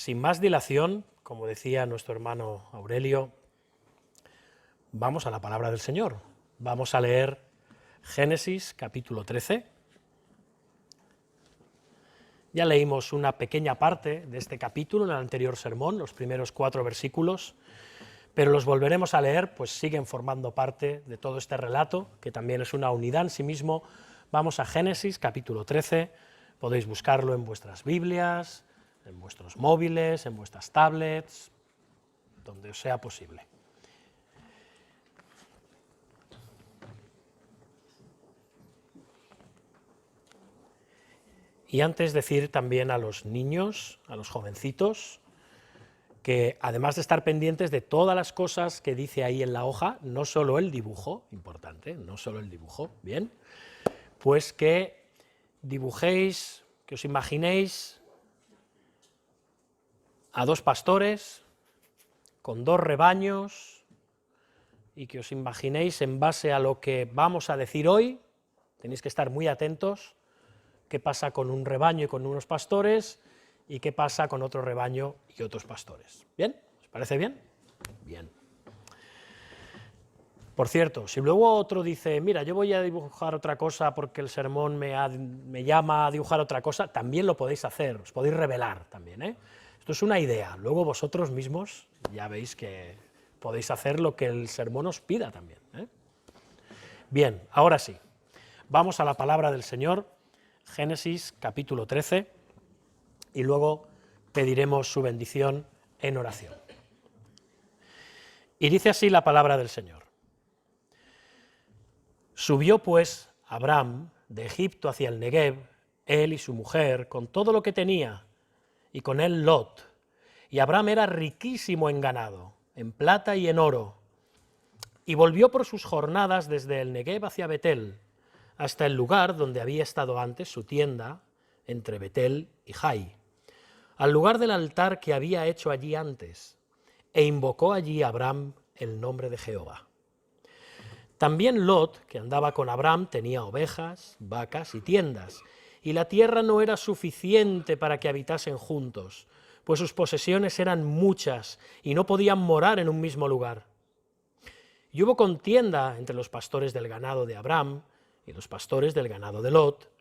sin más dilación, como decía nuestro hermano Aurelio, vamos a la palabra del Señor. Vamos a leer Génesis capítulo 13. Ya leímos una pequeña parte de este capítulo en el anterior sermón, los primeros 4 versículos, pero los volveremos a leer, pues siguen formando parte de todo este relato, que también es una unidad en sí mismo. Vamos a Génesis capítulo 13, podéis buscarlo en vuestras Biblias, en vuestros móviles, en vuestras tablets, donde os sea posible. Y antes decir también a los niños, a los jovencitos, que además de estar pendientes de todas las cosas que dice ahí en la hoja, no solo el dibujo, importante, no solo el dibujo, bien, pues que dibujéis, que os imaginéis a 2 pastores con 2 rebaños y que os imaginéis en base a lo que vamos a decir hoy, tenéis que estar muy atentos, qué pasa con un rebaño y con unos pastores y qué pasa con otro rebaño y otros pastores. ¿Bien? ¿Os parece bien? Bien. Por cierto, si luego otro dice, mira, yo voy a dibujar otra cosa porque el sermón me llama a dibujar otra cosa, también lo podéis hacer, os podéis revelar también, ¿eh? Esto es una idea, luego vosotros mismos ya veis que podéis hacer lo que el sermón os pida también, ¿eh? Bien, ahora sí, vamos a la palabra del Señor, Génesis capítulo 13, y luego pediremos su bendición en oración. Y dice así la palabra del Señor. Subió pues Abraham de Egipto hacia el Negev, él y su mujer, con todo lo que tenía, y con él Lot. Y Abraham era riquísimo en ganado, en plata y en oro, y volvió por sus jornadas desde el Negev hacia Betel, hasta el lugar donde había estado antes su tienda, entre Betel y Jai, al lugar del altar que había hecho allí antes, e invocó allí a Abraham el nombre de Jehová. También Lot, que andaba con Abraham, tenía ovejas, vacas y tiendas, y la tierra no era suficiente para que habitasen juntos, pues sus posesiones eran muchas y no podían morar en un mismo lugar. Y hubo contienda entre los pastores del ganado de Abraham y los pastores del ganado de Lot,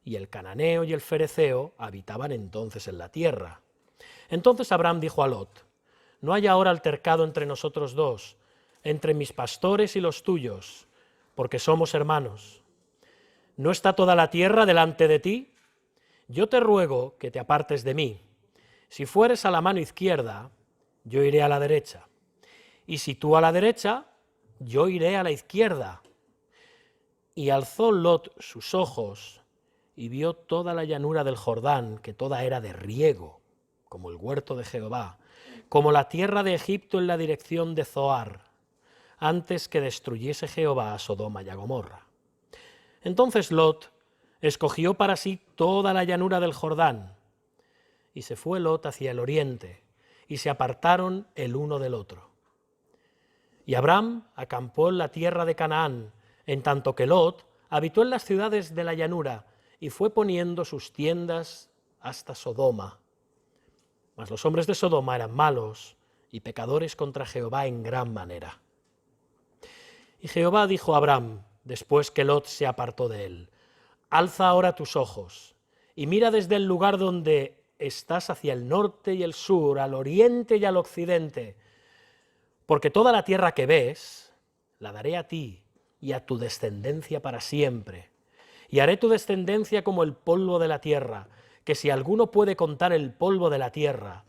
y el cananeo y el fereceo habitaban entonces en la tierra. Entonces Abraham dijo a Lot, no hay ahora altercado entre nosotros dos, entre mis pastores y los tuyos, porque somos hermanos. ¿No está toda la tierra delante de ti? Yo te ruego que te apartes de mí. Si fueres a la mano izquierda, yo iré a la derecha. Y si tú a la derecha, yo iré a la izquierda. Y alzó Lot sus ojos y vio toda la llanura del Jordán, que toda era de riego, como el huerto de Jehová, como la tierra de Egipto en la dirección de Zoar, antes que destruyese Jehová a Sodoma y a Gomorra. Entonces Lot escogió para sí toda la llanura del Jordán, y se fue Lot hacia el oriente, y se apartaron el uno del otro. Y Abraham acampó en la tierra de Canaán, en tanto que Lot habitó en las ciudades de la llanura, y fue poniendo sus tiendas hasta Sodoma. Mas los hombres de Sodoma eran malos y pecadores contra Jehová en gran manera. Y Jehová dijo a Abraham, después que Lot se apartó de él, alza ahora tus ojos y mira desde el lugar donde estás hacia el norte y el sur, al oriente y al occidente, porque toda la tierra que ves la daré a ti y a tu descendencia para siempre. Y haré tu descendencia como el polvo de la tierra, que si alguno puede contar el polvo de la tierra,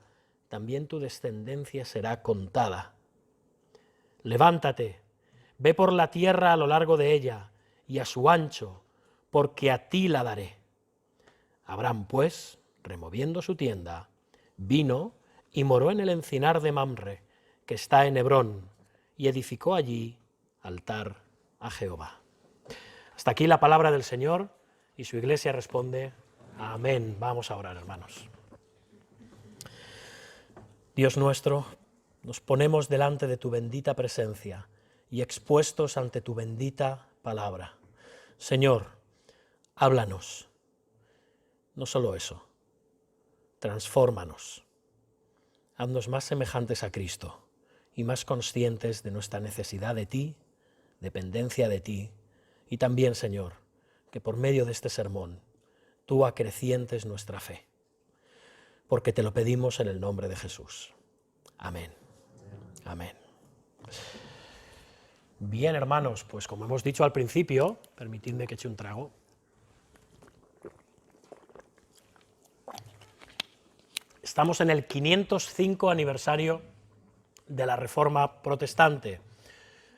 también tu descendencia será contada. Levántate, ve por la tierra a lo largo de ella y a su ancho, porque a ti la daré. Abraham, pues, removiendo su tienda, vino y moró en el encinar de Mamre, que está en Hebrón, y edificó allí altar a Jehová. Hasta aquí la palabra del Señor, y su iglesia responde, amén. Vamos a orar, hermanos. Dios nuestro, nos ponemos delante de tu bendita presencia y expuestos ante tu bendita palabra. Señor, háblanos. No solo eso, transfórmanos. haznos más semejantes a Cristo y más conscientes de nuestra necesidad de ti, dependencia de ti, y también, Señor, que por medio de este sermón tú acrecientes nuestra fe, porque te lo pedimos en el nombre de Jesús. Amén. Amén. Bien, hermanos, pues como hemos dicho al principio, permitidme que eche un trago. Estamos en el 505 aniversario de la Reforma Protestante,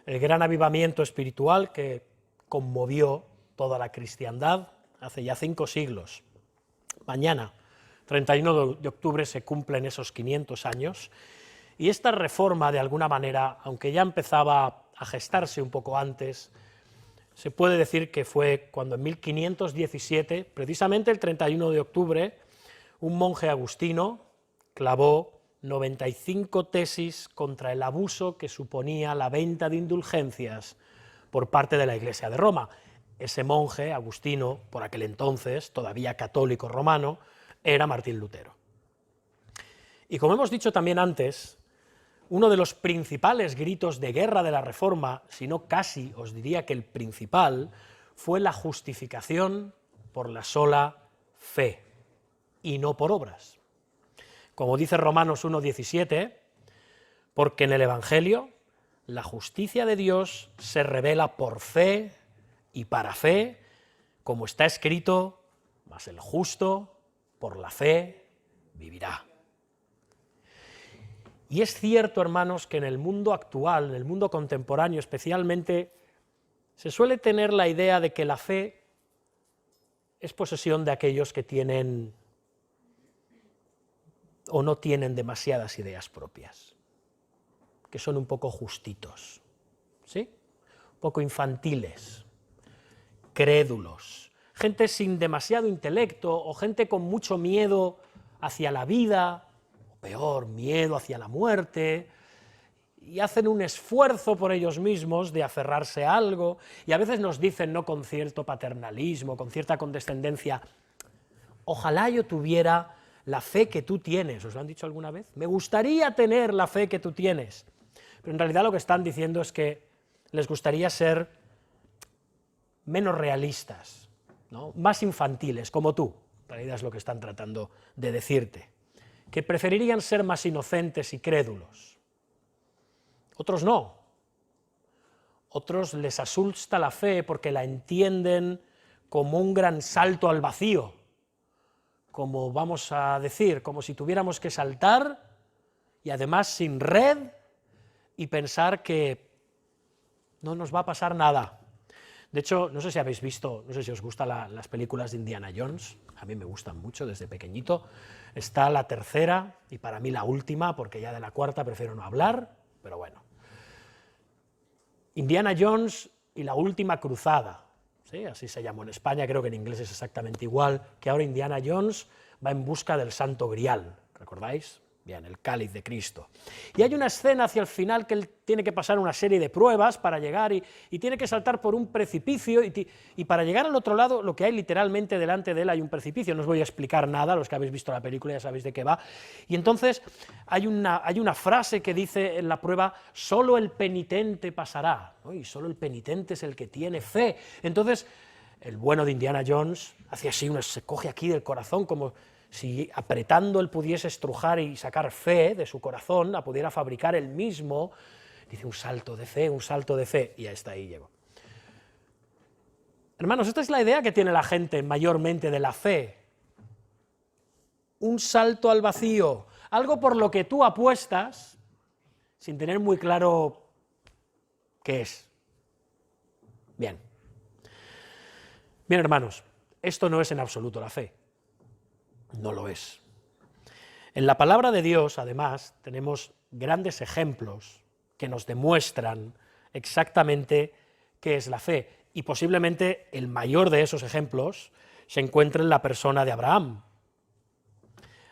el gran avivamiento espiritual que conmovió toda la cristiandad hace ya 5 siglos. Mañana, 31 de octubre, se cumplen esos 500 años, y esta reforma, de alguna manera, aunque ya empezaba a gestarse un poco antes, se puede decir que fue cuando en 1517, precisamente el 31 de octubre, un monje agustino clavó 95 tesis contra el abuso que suponía la venta de indulgencias por parte de la Iglesia de Roma. Ese monje agustino, por aquel entonces, todavía católico romano, era Martín Lutero. Y como hemos dicho también antes, uno de los principales gritos de guerra de la Reforma, si no casi os diría que el principal, fue la justificación por la sola fe, y no por obras. Como dice Romanos 1:17, porque en el Evangelio la justicia de Dios se revela por fe y para fe, como está escrito, mas el justo por la fe vivirá. Y es cierto, hermanos, que en el mundo actual, en el mundo contemporáneo especialmente, se suele tener la idea de que la fe es posesión de aquellos que tienen o no tienen demasiadas ideas propias, que son un poco justitos, ¿sí? Un poco infantiles, crédulos, gente sin demasiado intelecto o gente con mucho miedo hacia la vida, o peor, miedo hacia la muerte, y hacen un esfuerzo por ellos mismos de aferrarse a algo, y a veces nos dicen, no con cierto paternalismo, con cierta condescendencia, ojalá yo tuviera la fe que tú tienes. ¿Os lo han dicho alguna vez? Me gustaría tener la fe que tú tienes. Pero en realidad lo que están diciendo es que les gustaría ser menos realistas, ¿no? Más infantiles, como tú. En realidad es lo que están tratando de decirte. Que preferirían ser más inocentes y crédulos. Otros no. Otros les asusta la fe porque la entienden como un gran salto al vacío, como vamos a decir, como si tuviéramos que saltar y además sin red y pensar que no nos va a pasar nada. De hecho, no sé si habéis visto, no sé si os gustan las películas de Indiana Jones, a mí me gustan mucho desde pequeñito. Está la tercera y para mí la última, porque ya de la cuarta prefiero no hablar, pero bueno. Indiana Jones y la última cruzada. ¿Sí? Así se llamó en España, creo que en inglés es exactamente igual, que ahora Indiana Jones va en busca del Santo Grial, ¿recordáis? Bien, el cáliz de Cristo. Y hay una escena hacia el final que él tiene que pasar una serie de pruebas para llegar y tiene que saltar por un precipicio y para llegar al otro lado lo que hay literalmente delante de él hay un precipicio, no os voy a explicar nada, los que habéis visto la película ya sabéis de qué va, y entonces hay una frase que dice en la prueba, solo el penitente pasará, ¿no? Y solo el penitente es el que tiene fe. Entonces el bueno de Indiana Jones hace así, se coge aquí del corazón como si apretando él pudiese estrujar y sacar fe de su corazón, la pudiera fabricar él mismo, dice un salto de fe, y hasta ahí llego. Hermanos, esta es la idea que tiene la gente mayormente de la fe. Un salto al vacío, algo por lo que tú apuestas sin tener muy claro qué es. Bien. Bien, hermanos, esto no es en absoluto la fe. No lo es. En la palabra de Dios, además, tenemos grandes ejemplos que nos demuestran exactamente qué es la fe, y posiblemente el mayor de esos ejemplos se encuentra en la persona de Abraham.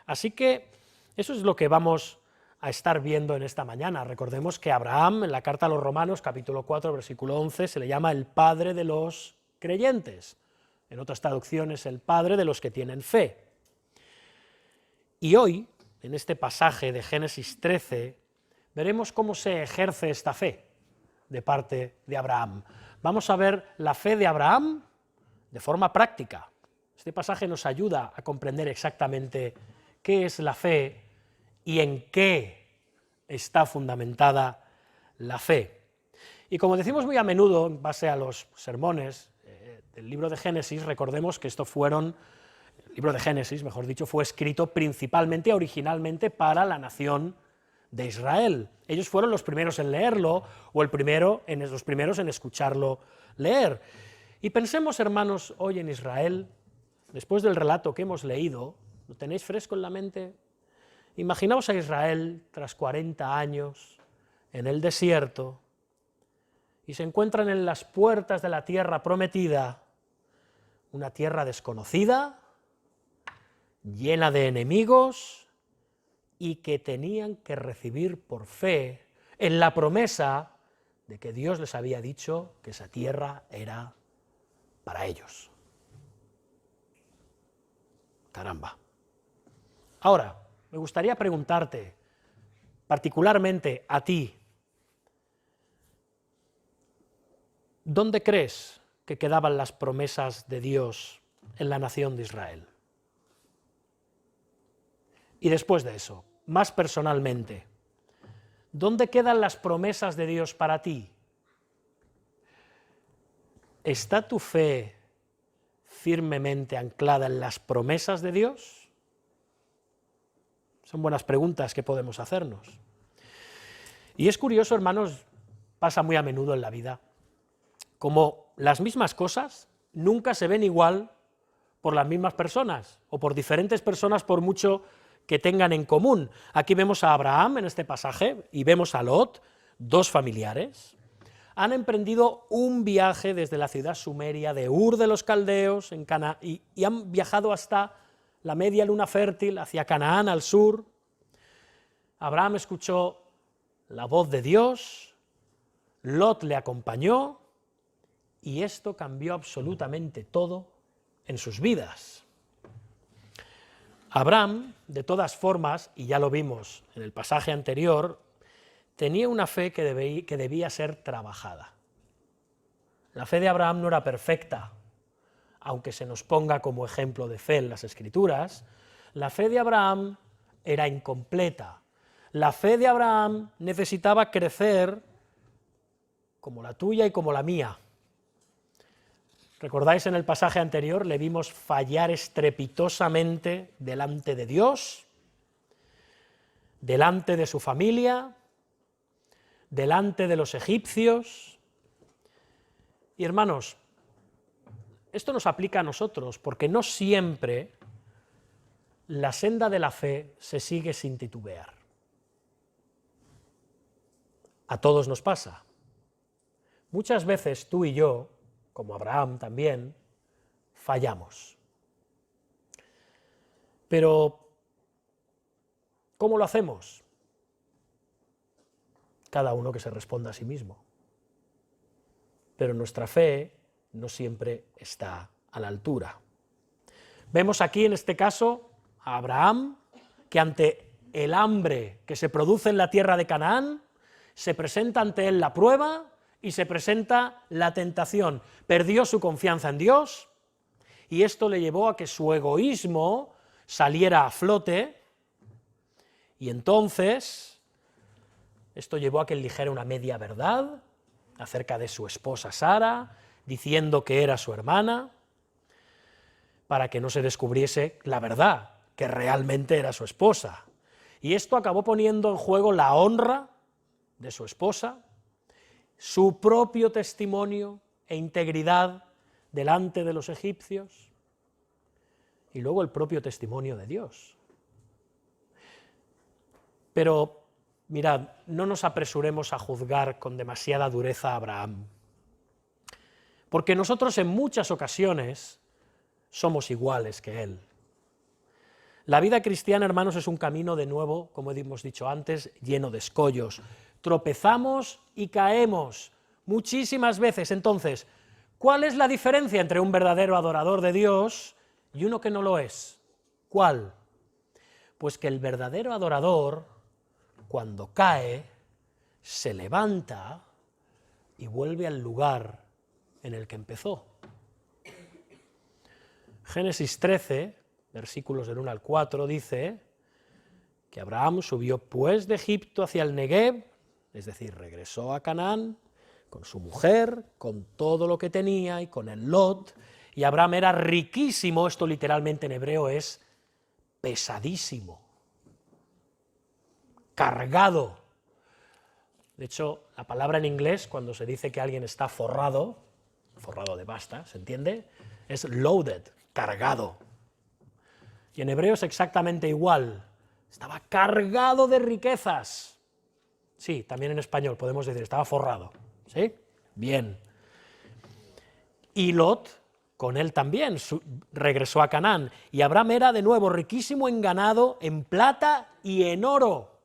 Así que eso es lo que vamos a estar viendo en esta mañana. Recordemos que Abraham, en la carta a los Romanos, capítulo 4, versículo 11, se le llama el padre de los creyentes. En otras traducciones, el padre de los que tienen fe. Y hoy en este pasaje de Génesis 13, veremos cómo se ejerce esta fe de parte de Abraham. Vamos a ver la fe de Abraham de forma práctica. Este pasaje nos ayuda a comprender exactamente qué es la fe y en qué está fundamentada la fe. Y como decimos muy a menudo, en base a los sermones del libro de Génesis, recordemos que el libro de Génesis, mejor dicho, fue escrito principalmente, originalmente, para la nación de Israel. Ellos fueron los primeros en leerlo, o los primeros en escucharlo leer. Y pensemos, hermanos, hoy en Israel, después del relato que hemos leído, ¿lo tenéis fresco en la mente? Imaginaos a Israel tras 40 años en el desierto y se encuentran en las puertas de la tierra prometida, una tierra desconocida, llena de enemigos y que tenían que recibir por fe en la promesa de que Dios les había dicho que esa tierra era para ellos. Caramba. Ahora, me gustaría preguntarte, particularmente a ti, ¿dónde crees que quedaban las promesas de Dios en la nación de Israel? Y después de eso, más personalmente, ¿dónde quedan las promesas de Dios para ti? ¿Está tu fe firmemente anclada en las promesas de Dios? Son buenas preguntas que podemos hacernos. Y es curioso, hermanos, pasa muy a menudo en la vida, como las mismas cosas nunca se ven igual por las mismas personas, o por diferentes personas por mucho que tengan en común. Aquí vemos a Abraham en este pasaje y vemos a Lot, dos familiares. Han emprendido un viaje desde la ciudad sumeria de Ur de los Caldeos y han viajado hasta la media luna fértil, hacia Canaán al sur. Abraham escuchó la voz de Dios, Lot le acompañó y esto cambió absolutamente todo en sus vidas. Abraham, de todas formas, y ya lo vimos en el pasaje anterior, tenía una fe que debía ser trabajada. La fe de Abraham no era perfecta, aunque se nos ponga como ejemplo de fe en las Escrituras. La fe de Abraham era incompleta. La fe de Abraham necesitaba crecer como la tuya y como la mía. ¿Recordáis en el pasaje anterior? Le vimos fallar estrepitosamente delante de Dios, delante de su familia, delante de los egipcios. Y hermanos, esto nos aplica a nosotros, porque no siempre la senda de la fe se sigue sin titubear. A todos nos pasa. Muchas veces tú y yo, como Abraham también, fallamos. Pero, ¿cómo lo hacemos? Cada uno que se responda a sí mismo. Pero nuestra fe no siempre está a la altura. Vemos aquí en este caso a Abraham, que ante el hambre que se produce en la tierra de Canaán, se presenta ante él la prueba y se presenta la tentación. Perdió su confianza en Dios y esto le llevó a que su egoísmo saliera a flote y entonces esto llevó a que él dijera una media verdad acerca de su esposa Sara, diciendo que era su hermana, para que no se descubriese la verdad, que realmente era su esposa. Y esto acabó poniendo en juego la honra de su esposa, su propio testimonio e integridad delante de los egipcios, y luego el propio testimonio de Dios. Pero, mirad, no nos apresuremos a juzgar con demasiada dureza a Abraham, porque nosotros en muchas ocasiones somos iguales que él. La vida cristiana, hermanos, es un camino de nuevo, como hemos dicho antes, lleno de escollos. Tropezamos y caemos muchísimas veces. Entonces, ¿cuál es la diferencia entre un verdadero adorador de Dios y uno que no lo es? ¿Cuál? Pues que el verdadero adorador, cuando cae, se levanta y vuelve al lugar en el que empezó. Génesis 13, versículos del 1 al 4, dice que Abraham subió pues de Egipto hacia el Negev, es decir, regresó a Canaán, con su mujer, con todo lo que tenía y con el Lot, y Abraham era riquísimo, esto literalmente en hebreo es pesadísimo, cargado. De hecho, la palabra en inglés, cuando se dice que alguien está forrado, forrado de pasta, ¿se entiende? Es loaded, cargado. Y en hebreo es exactamente igual, estaba cargado de riquezas. Sí, también en español podemos decir, estaba forrado, ¿sí? Bien. Y Lot, con él también, regresó a Canaán, y Abraham era de nuevo riquísimo en ganado, en plata y en oro.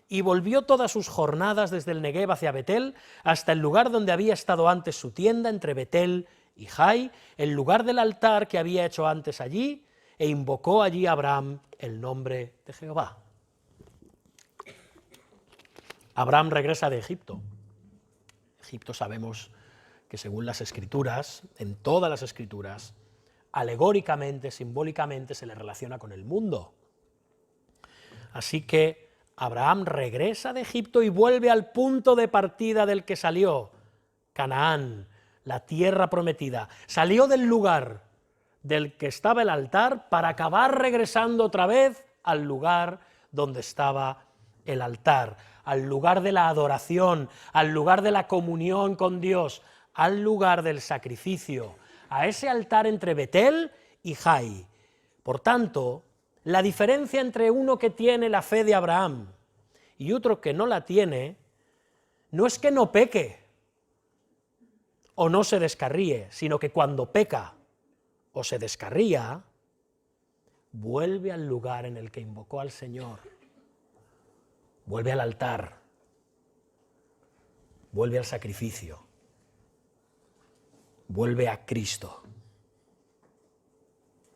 Y volvió todas sus jornadas desde el Negev hacia Betel, hasta el lugar donde había estado antes su tienda, entre Betel y Jai, el lugar del altar que había hecho antes allí, e invocó allí a Abraham el nombre de Jehová. Abraham regresa de Egipto. Egipto sabemos que según las Escrituras, en todas las Escrituras, alegóricamente, simbólicamente, se le relaciona con el mundo. Así que Abraham regresa de Egipto y vuelve al punto de partida del que salió, Canaán, la tierra prometida. Salió del lugar del que estaba el altar para acabar regresando otra vez al lugar donde estaba el altar, al lugar de la adoración, al lugar de la comunión con Dios, al lugar del sacrificio, a ese altar entre Betel y Jai. Por tanto, la diferencia entre uno que tiene la fe de Abraham y otro que no la tiene, no es que no peque o no se descarríe, sino que cuando peca o se descarría, vuelve al lugar en el que invocó al Señor, vuelve al altar, vuelve al sacrificio, vuelve a Cristo,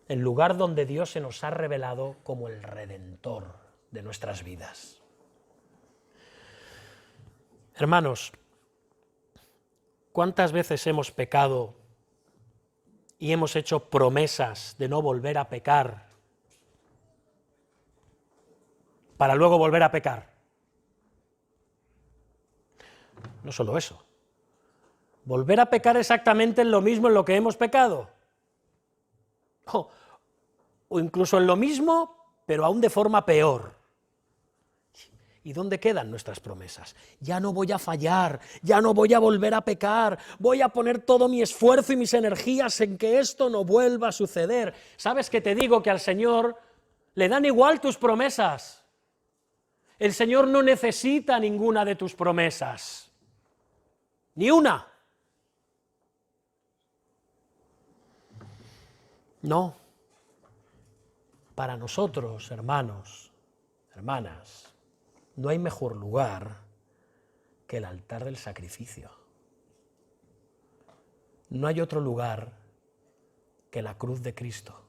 el lugar donde Dios se nos ha revelado como el Redentor de nuestras vidas. Hermanos, ¿cuántas veces hemos pecado y hemos hecho promesas de no volver a pecar para luego volver a pecar? No solo eso, volver a pecar exactamente en lo mismo en lo que hemos pecado, o incluso en lo mismo, pero aún de forma peor. ¿Y dónde quedan nuestras promesas? Ya no voy a fallar, ya no voy a volver a pecar, voy a poner todo mi esfuerzo y mis energías en que esto no vuelva a suceder. ¿Sabes que te digo que al Señor le dan igual tus promesas? El Señor no necesita ninguna de tus promesas, ni una. No. Para nosotros, hermanos, hermanas, no hay mejor lugar que el altar del sacrificio. No hay otro lugar que la cruz de Cristo.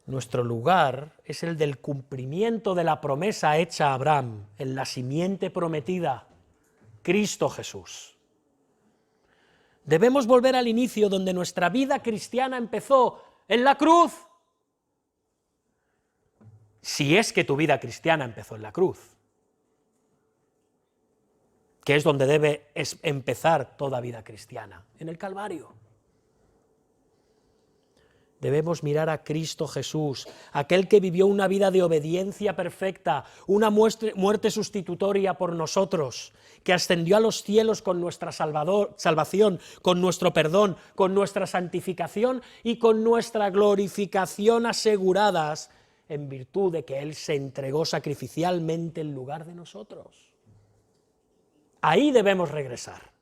Nuestro lugar es el del cumplimiento de la promesa hecha a Abraham, en la simiente prometida, Cristo Jesús. Debemos volver al inicio donde nuestra vida cristiana empezó, en la cruz. Si es que tu vida cristiana empezó en la cruz, que es donde debe empezar toda vida cristiana, en el Calvario. Debemos mirar a Cristo Jesús, aquel que vivió una vida de obediencia perfecta, una muerte sustitutoria por nosotros, que ascendió a los cielos con nuestra salvación, con nuestro perdón, con nuestra santificación y con nuestra glorificación aseguradas, en virtud de que Él se entregó sacrificialmente en lugar de nosotros. Ahí debemos regresar.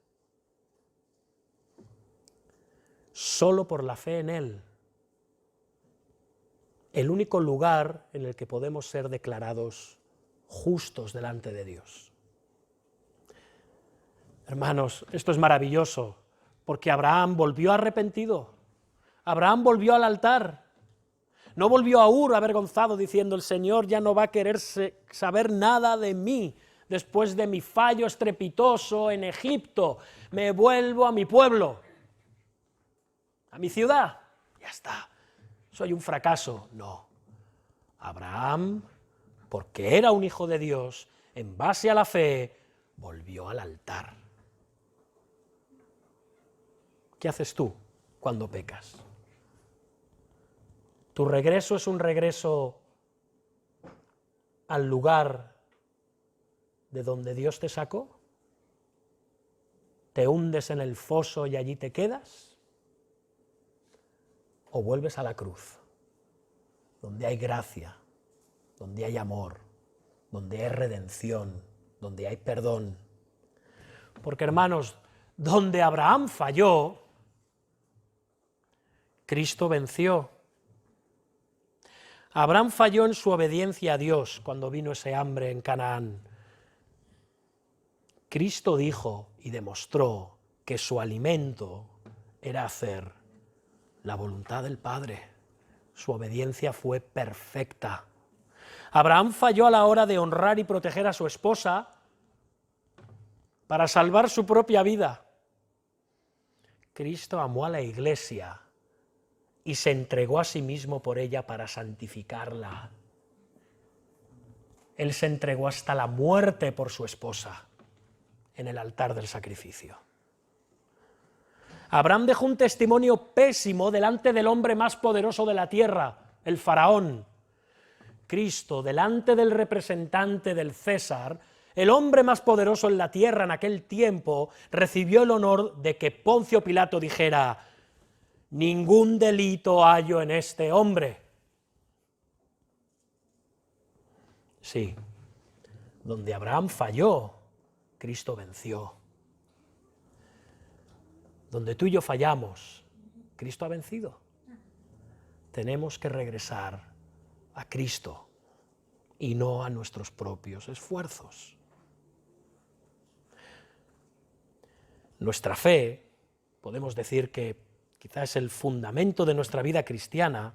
Solo por la fe en Él. El único lugar en el que podemos ser declarados justos delante de Dios. Hermanos, esto es maravilloso, porque Abraham volvió arrepentido. Abraham volvió al altar. No volvió a Ur avergonzado diciendo, el Señor ya no va a querer saber nada de mí después de mi fallo estrepitoso en Egipto. Me vuelvo a mi pueblo, a mi ciudad. Ya está. Soy un fracaso. No. Abraham, porque era un hijo de Dios, en base a la fe, volvió al altar. ¿Qué haces tú cuando pecas? ¿Tu regreso es un regreso al lugar de donde Dios te sacó? ¿Te hundes en el foso y allí te quedas? ¿O vuelves a la cruz, donde hay gracia, donde hay amor, donde hay redención, donde hay perdón? Porque, hermanos, donde Abraham falló, Cristo venció. Abraham falló en su obediencia a Dios cuando vino ese hambre en Canaán. Cristo dijo y demostró que su alimento era hacer la voluntad del Padre. Su obediencia fue perfecta. Abraham falló a la hora de honrar y proteger a su esposa para salvar su propia vida. Cristo amó a la Iglesia y se entregó a sí mismo por ella para santificarla. Él se entregó hasta la muerte por su esposa en el altar del sacrificio. Abraham dejó un testimonio pésimo delante del hombre más poderoso de la tierra, el faraón. Cristo, delante del representante del César, el hombre más poderoso en la tierra en aquel tiempo, recibió el honor de que Poncio Pilato dijera: ningún delito hallo en este hombre. Sí, donde Abraham falló, Cristo venció. Donde tú y yo fallamos, Cristo ha vencido. Tenemos que regresar a Cristo y no a nuestros propios esfuerzos. Nuestra fe, podemos decir que quizás es el fundamento de nuestra vida cristiana,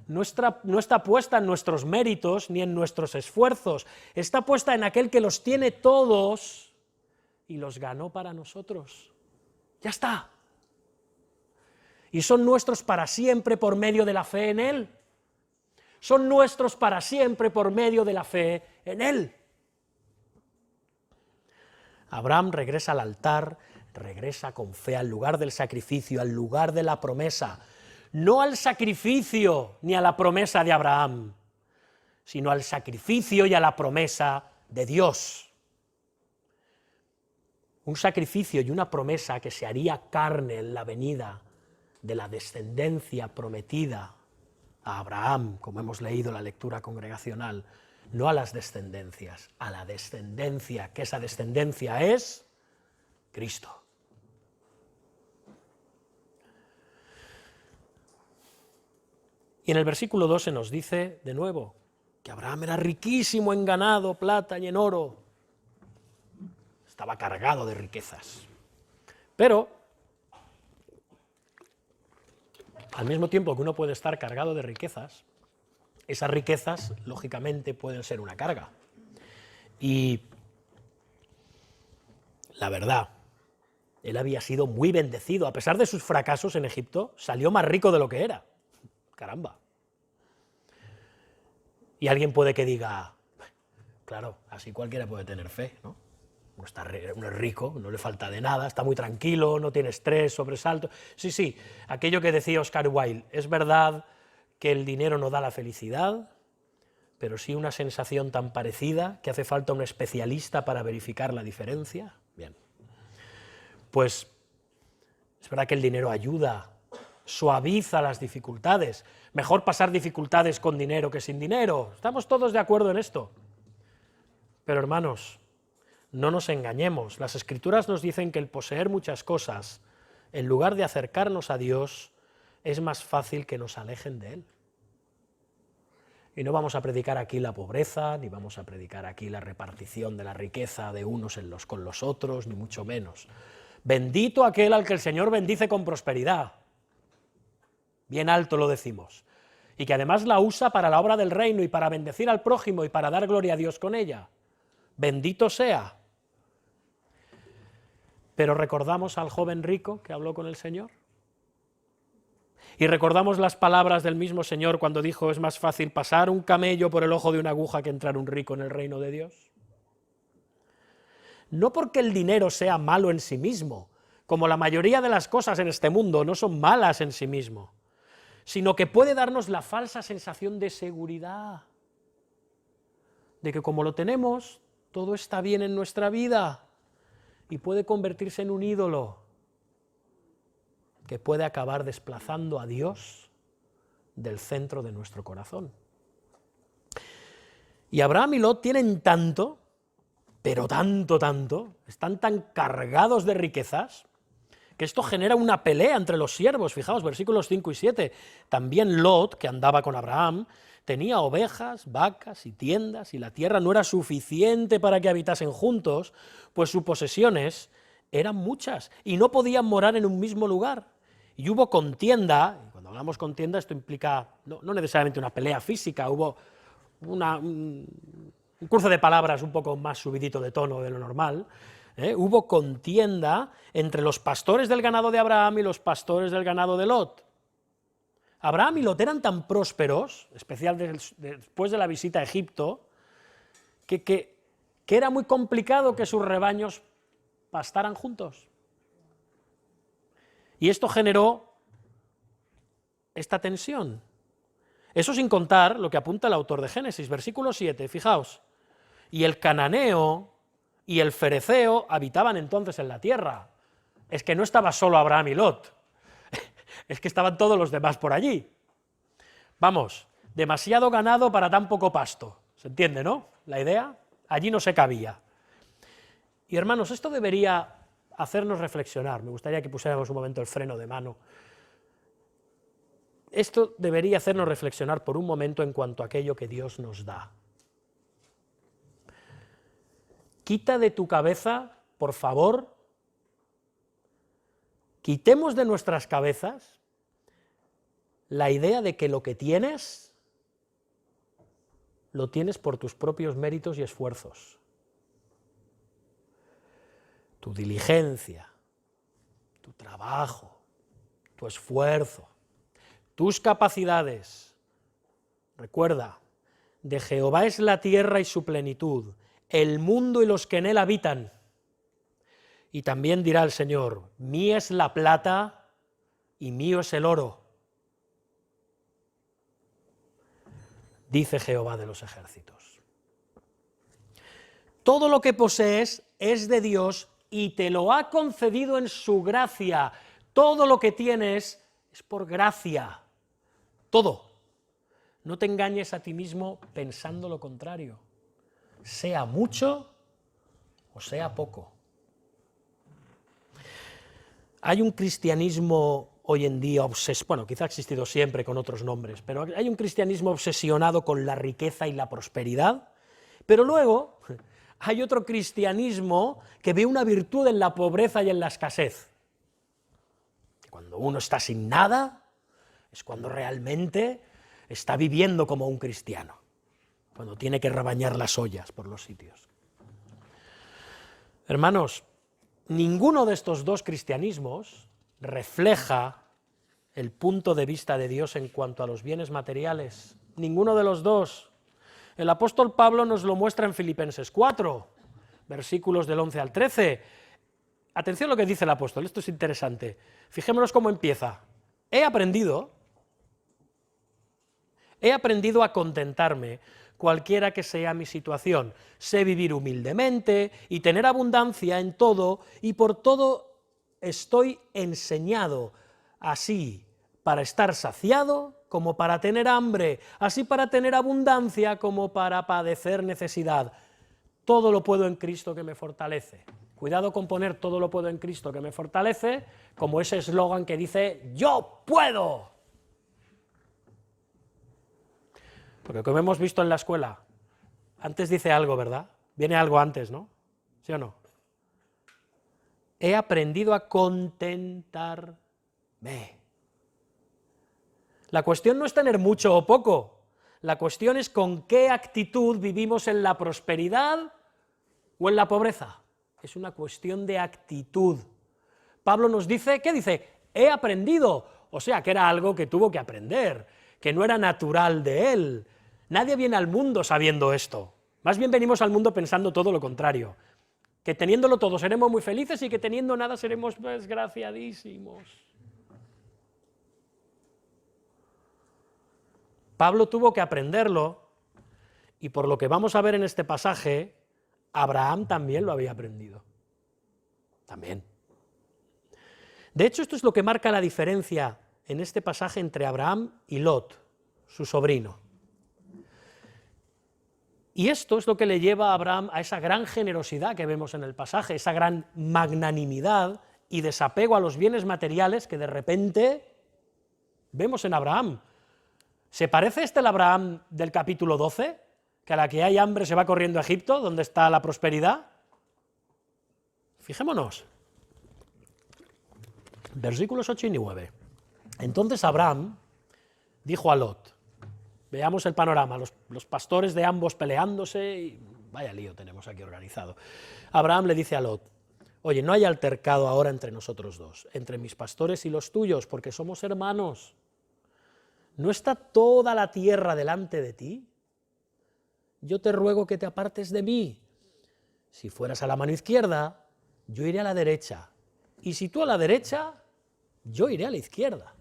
no está puesta en nuestros méritos ni en nuestros esfuerzos, está puesta en aquel que los tiene todos y los ganó para nosotros. Ya está. Y son nuestros para siempre por medio de la fe en Él. Son nuestros para siempre por medio de la fe en Él. Abraham regresa al altar, regresa con fe al lugar del sacrificio, al lugar de la promesa, no al sacrificio ni a la promesa de Abraham, sino al sacrificio y a la promesa de Dios. Un sacrificio y una promesa que se haría carne en la venida de la descendencia prometida a Abraham, como hemos leído en la lectura congregacional, no a las descendencias, a la descendencia, que esa descendencia es Cristo. Y en el versículo 2 se nos dice de nuevo que Abraham era riquísimo en ganado, plata y en oro. Estaba cargado de riquezas. Pero al mismo tiempo que uno puede estar cargado de riquezas, esas riquezas, lógicamente, pueden ser una carga. Y la verdad, él había sido muy bendecido. A pesar de sus fracasos en Egipto, salió más rico de lo que era. Caramba. Y alguien puede que diga, claro, así cualquiera puede tener fe, ¿no? Uno es rico, no le falta de nada, está muy tranquilo, no tiene estrés, sobresalto. Sí, aquello que decía Oscar Wilde, es verdad que el dinero no da la felicidad, pero sí una sensación tan parecida que hace falta un especialista para verificar la diferencia. Bien, pues es verdad que el dinero ayuda, suaviza las dificultades, mejor pasar dificultades con dinero que sin dinero, estamos todos de acuerdo en esto. Pero hermanos, no nos engañemos, las Escrituras nos dicen que el poseer muchas cosas, en lugar de acercarnos a Dios, es más fácil que nos alejen de Él. Y no vamos a predicar aquí la pobreza, ni vamos a predicar aquí la repartición de la riqueza de unos con los otros, ni mucho menos. Bendito aquel al que el Señor bendice con prosperidad. Bien alto lo decimos. y que además la usa para la obra del reino y para bendecir al prójimo y para dar gloria a Dios con ella. Bendito sea. Pero recordamos al joven rico que habló con el Señor. Y recordamos las palabras del mismo Señor cuando dijo: es más fácil pasar un camello por el ojo de una aguja que entrar un rico en el reino de Dios. No porque el dinero sea malo en sí mismo, como la mayoría de las cosas en este mundo no son malas en sí mismo, sino que puede darnos la falsa sensación de seguridad, de que como lo tenemos, todo está bien en nuestra vida, y puede convertirse en un ídolo que puede acabar desplazando a Dios del centro de nuestro corazón. Y Abraham y Lot tienen tanto, pero tanto, están tan cargados de riquezas, que esto genera una pelea entre los siervos. Fijaos, versículos 5 y 7. También Lot, que andaba con Abraham, tenía ovejas, vacas y tiendas, y la tierra no era suficiente para que habitasen juntos, pues sus posesiones eran muchas, y no podían morar en un mismo lugar. Y hubo contienda, y cuando hablamos contienda esto implica no necesariamente una pelea física, hubo un curso de palabras un poco más subidito de tono de lo normal. Hubo contienda entre los pastores del ganado de Abraham y los pastores del ganado de Lot. Abraham y Lot eran tan prósperos, especial después de la visita a Egipto, que era muy complicado que sus rebaños pastaran juntos. Y esto generó esta tensión. Eso sin contar lo que apunta el autor de Génesis, versículo 7, fijaos. Y el cananeo y el fereceo habitaban entonces en la tierra. Es que no estaba solo Abraham y Lot, es que estaban todos los demás por allí. Vamos, demasiado ganado para tan poco pasto. ¿Se entiende, no? La idea, allí no se cabía. Y hermanos, esto debería hacernos reflexionar. Me gustaría que pusiéramos un momento el freno de mano. Esto debería hacernos reflexionar por un momento en cuanto a aquello que Dios nos da. Quita de tu cabeza, por favor, quitemos de nuestras cabezas la idea de que lo que tienes, lo tienes por tus propios méritos y esfuerzos. Tu diligencia, tu trabajo, tu esfuerzo, tus capacidades. Recuerda, de Jehová es la tierra y su plenitud, el mundo y los que en él habitan. Y también dirá el Señor: mía es la plata y mío es el oro, dice Jehová de los ejércitos. Todo lo que posees es de Dios y te lo ha concedido en su gracia. Todo lo que tienes es por gracia. Todo. No te engañes a ti mismo pensando lo contrario. Sea mucho o sea poco. Hay un cristianismo hoy en día bueno, quizá ha existido siempre con otros nombres, pero hay un cristianismo obsesionado con la riqueza y la prosperidad, pero luego hay otro cristianismo que ve una virtud en la pobreza y en la escasez. Cuando uno está sin nada, es cuando realmente está viviendo como un cristiano, cuando tiene que rebañar las ollas por los sitios. Hermanos, ninguno de estos dos cristianismos refleja el punto de vista de Dios en cuanto a los bienes materiales. Ninguno de los dos. El apóstol Pablo nos lo muestra en Filipenses 4, versículos del 11 al 13. Atención a lo que dice el apóstol, esto es interesante. Fijémonos cómo empieza. He aprendido a contentarme cualquiera que sea mi situación. Sé vivir humildemente y tener abundancia en todo, y por todo estoy enseñado, así para estar saciado como para tener hambre, así para tener abundancia como para padecer necesidad. Todo lo puedo en Cristo que me fortalece. Cuidado con poner todo lo puedo en Cristo que me fortalece como ese eslogan que dice yo puedo. Porque como hemos visto en la escuela, antes dice algo, ¿verdad? Viene algo antes, ¿no? ¿Sí o no? He aprendido a contentarme. La cuestión no es tener mucho o poco, la cuestión es con qué actitud vivimos en la prosperidad o en la pobreza. Es una cuestión de actitud. Pablo nos dice, ¿qué dice? He aprendido, o sea, que era algo que tuvo que aprender, que no era natural de él. Nadie viene al mundo sabiendo esto, más bien venimos al mundo pensando todo lo contrario, que teniéndolo todo seremos muy felices y que teniendo nada seremos desgraciadísimos. Pablo tuvo que aprenderlo, y por lo que vamos a ver en este pasaje, Abraham también lo había aprendido. También. De hecho, esto es lo que marca la diferencia en este pasaje entre Abraham y Lot, su sobrino. Y esto es lo que le lleva a Abraham a esa gran generosidad que vemos en el pasaje, esa gran magnanimidad y desapego a los bienes materiales que de repente vemos en Abraham. ¿Se parece el Abraham del capítulo 12? Que a la que hay hambre se va corriendo a Egipto, donde está la prosperidad. Fijémonos. Versículos 8 y 9. Entonces Abraham dijo a Lot, veamos el panorama, los pastores de ambos peleándose, y vaya lío tenemos aquí organizado. Abraham le dice a Lot, oye, no hay altercado ahora entre nosotros dos, entre mis pastores y los tuyos, porque somos hermanos. ¿No está toda la tierra delante de ti? Yo te ruego que te apartes de mí. Si fueras a la mano izquierda, yo iré a la derecha, y si tú a la derecha, yo iré a la izquierda.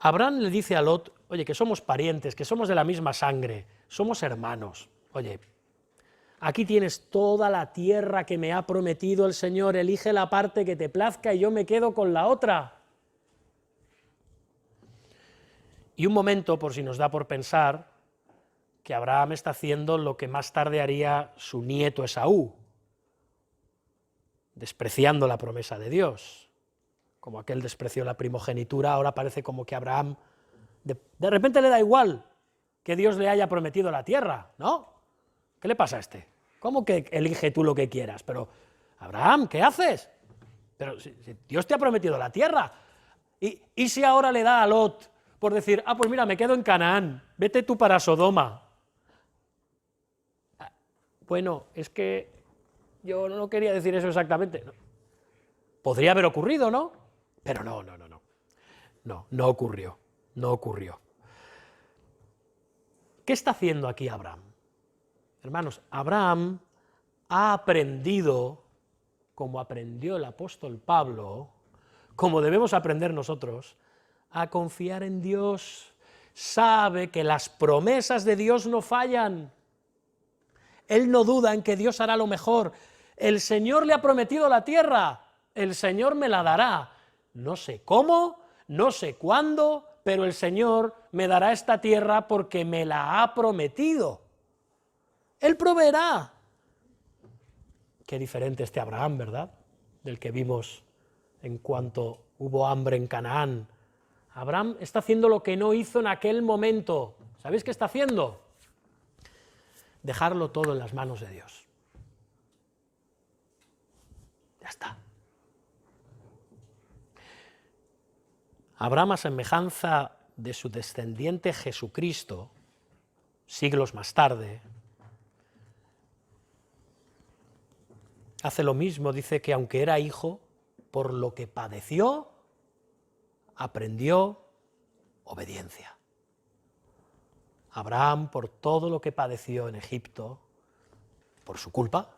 Abraham le dice a Lot, oye, que somos parientes, que somos de la misma sangre, somos hermanos. Oye, aquí tienes toda la tierra que me ha prometido el Señor, elige la parte que te plazca y yo me quedo con la otra. Y un momento, por si nos da por pensar, que Abraham está haciendo lo que más tarde haría su nieto Esaú, despreciando la promesa de Dios. Como aquel despreció la primogenitura, ahora parece como que Abraham de repente le da igual que Dios le haya prometido la tierra, ¿no? ¿Qué le pasa a este? ¿Cómo que elige tú lo que quieras? Pero, Abraham, ¿qué haces? Pero si Dios te ha prometido la tierra. ¿Y si ahora le da a Lot por decir, pues mira, me quedo en Canaán, vete tú para Sodoma? Bueno, es que yo no quería decir eso exactamente. No. Podría haber ocurrido, ¿no? Pero no ocurrió, no ocurrió. ¿Qué está haciendo aquí Abraham? Hermanos, Abraham ha aprendido, como aprendió el apóstol Pablo, como debemos aprender nosotros, a confiar en Dios. Sabe que las promesas de Dios no fallan. Él no duda en que Dios hará lo mejor. El Señor le ha prometido la tierra, el Señor me la dará. No sé cómo, no sé cuándo, pero el Señor me dará esta tierra porque me la ha prometido. Él proveerá. Qué diferente este Abraham, ¿verdad? Del que vimos en cuanto hubo hambre en Canaán. Abraham está haciendo lo que no hizo en aquel momento. ¿Sabéis qué está haciendo? Dejarlo todo en las manos de Dios. Ya está. Abraham, a semejanza de su descendiente Jesucristo, siglos más tarde, hace lo mismo, dice que aunque era hijo, por lo que padeció, aprendió obediencia. Abraham, por todo lo que padeció en Egipto, por su culpa,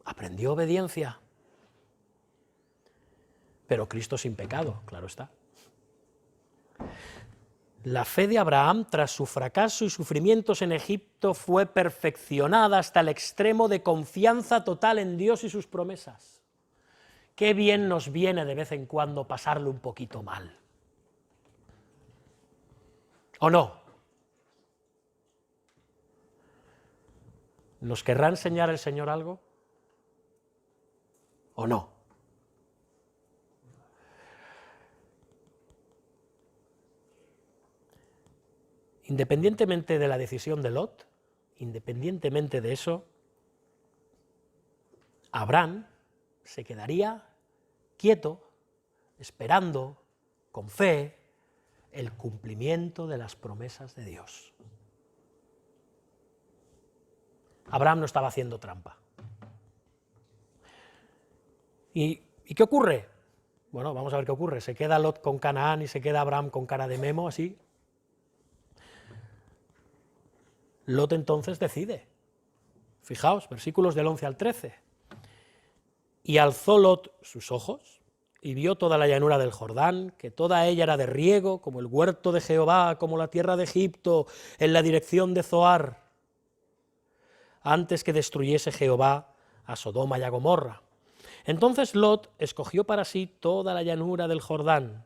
aprendió obediencia. Pero Cristo sin pecado, claro está. La fe de Abraham, tras su fracaso y sufrimientos en Egipto, fue perfeccionada hasta el extremo de confianza total en Dios y sus promesas. Qué bien nos viene de vez en cuando pasarlo un poquito mal. ¿O no? ¿Nos querrá enseñar el Señor algo? ¿O no? Independientemente de la decisión de Lot, independientemente de eso, Abraham se quedaría quieto, esperando con fe el cumplimiento de las promesas de Dios. Abraham no estaba haciendo trampa. ¿Y qué ocurre? Bueno, vamos a ver qué ocurre. Se queda Lot con Canaán y se queda Abraham con cara de memo, así. Lot entonces decide. Fijaos, versículos del 11 al 13. Y alzó Lot sus ojos y vio toda la llanura del Jordán, que toda ella era de riego, como el huerto de Jehová, como la tierra de Egipto, en la dirección de Zoar, antes que destruyese Jehová a Sodoma y a Gomorra. Entonces Lot escogió para sí toda la llanura del Jordán,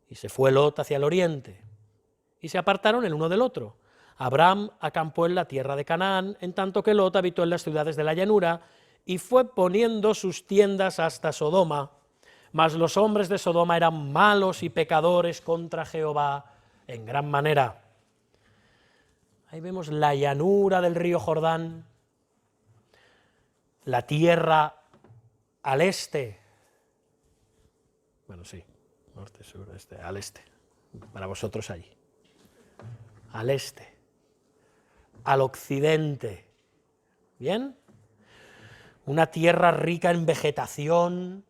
y se fue Lot hacia el oriente, y se apartaron el uno del otro. Abraham acampó en la tierra de Canaán, en tanto que Lot habitó en las ciudades de la llanura, y fue poniendo sus tiendas hasta Sodoma, mas los hombres de Sodoma eran malos y pecadores contra Jehová en gran manera. Ahí vemos la llanura del río Jordán, la tierra al este, bueno sí, norte, sur, este, al este, para vosotros allí, al este, al occidente, ¿bien? Una tierra rica en vegetación,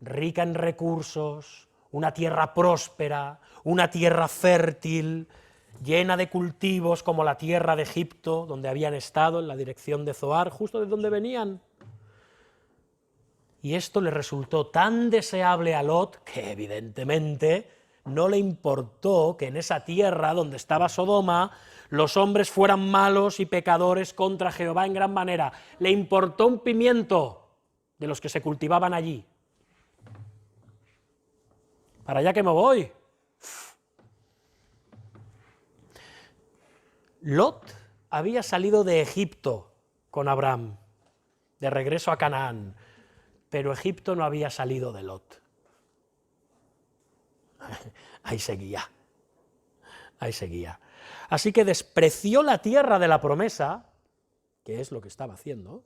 rica en recursos, una tierra próspera, una tierra fértil, llena de cultivos como la tierra de Egipto, donde habían estado en la dirección de Zoar, justo de donde venían. Y esto le resultó tan deseable a Lot que evidentemente no le importó que en esa tierra donde estaba Sodoma los hombres fueran malos y pecadores contra Jehová en gran manera. Le importó un pimiento de los que se cultivaban allí. ¿Para allá que me voy? Lot había salido de Egipto con Abraham, de regreso a Canaán, pero Egipto no había salido de Lot. Ahí seguía, ahí seguía. Así que despreció la tierra de la promesa, que es lo que estaba haciendo,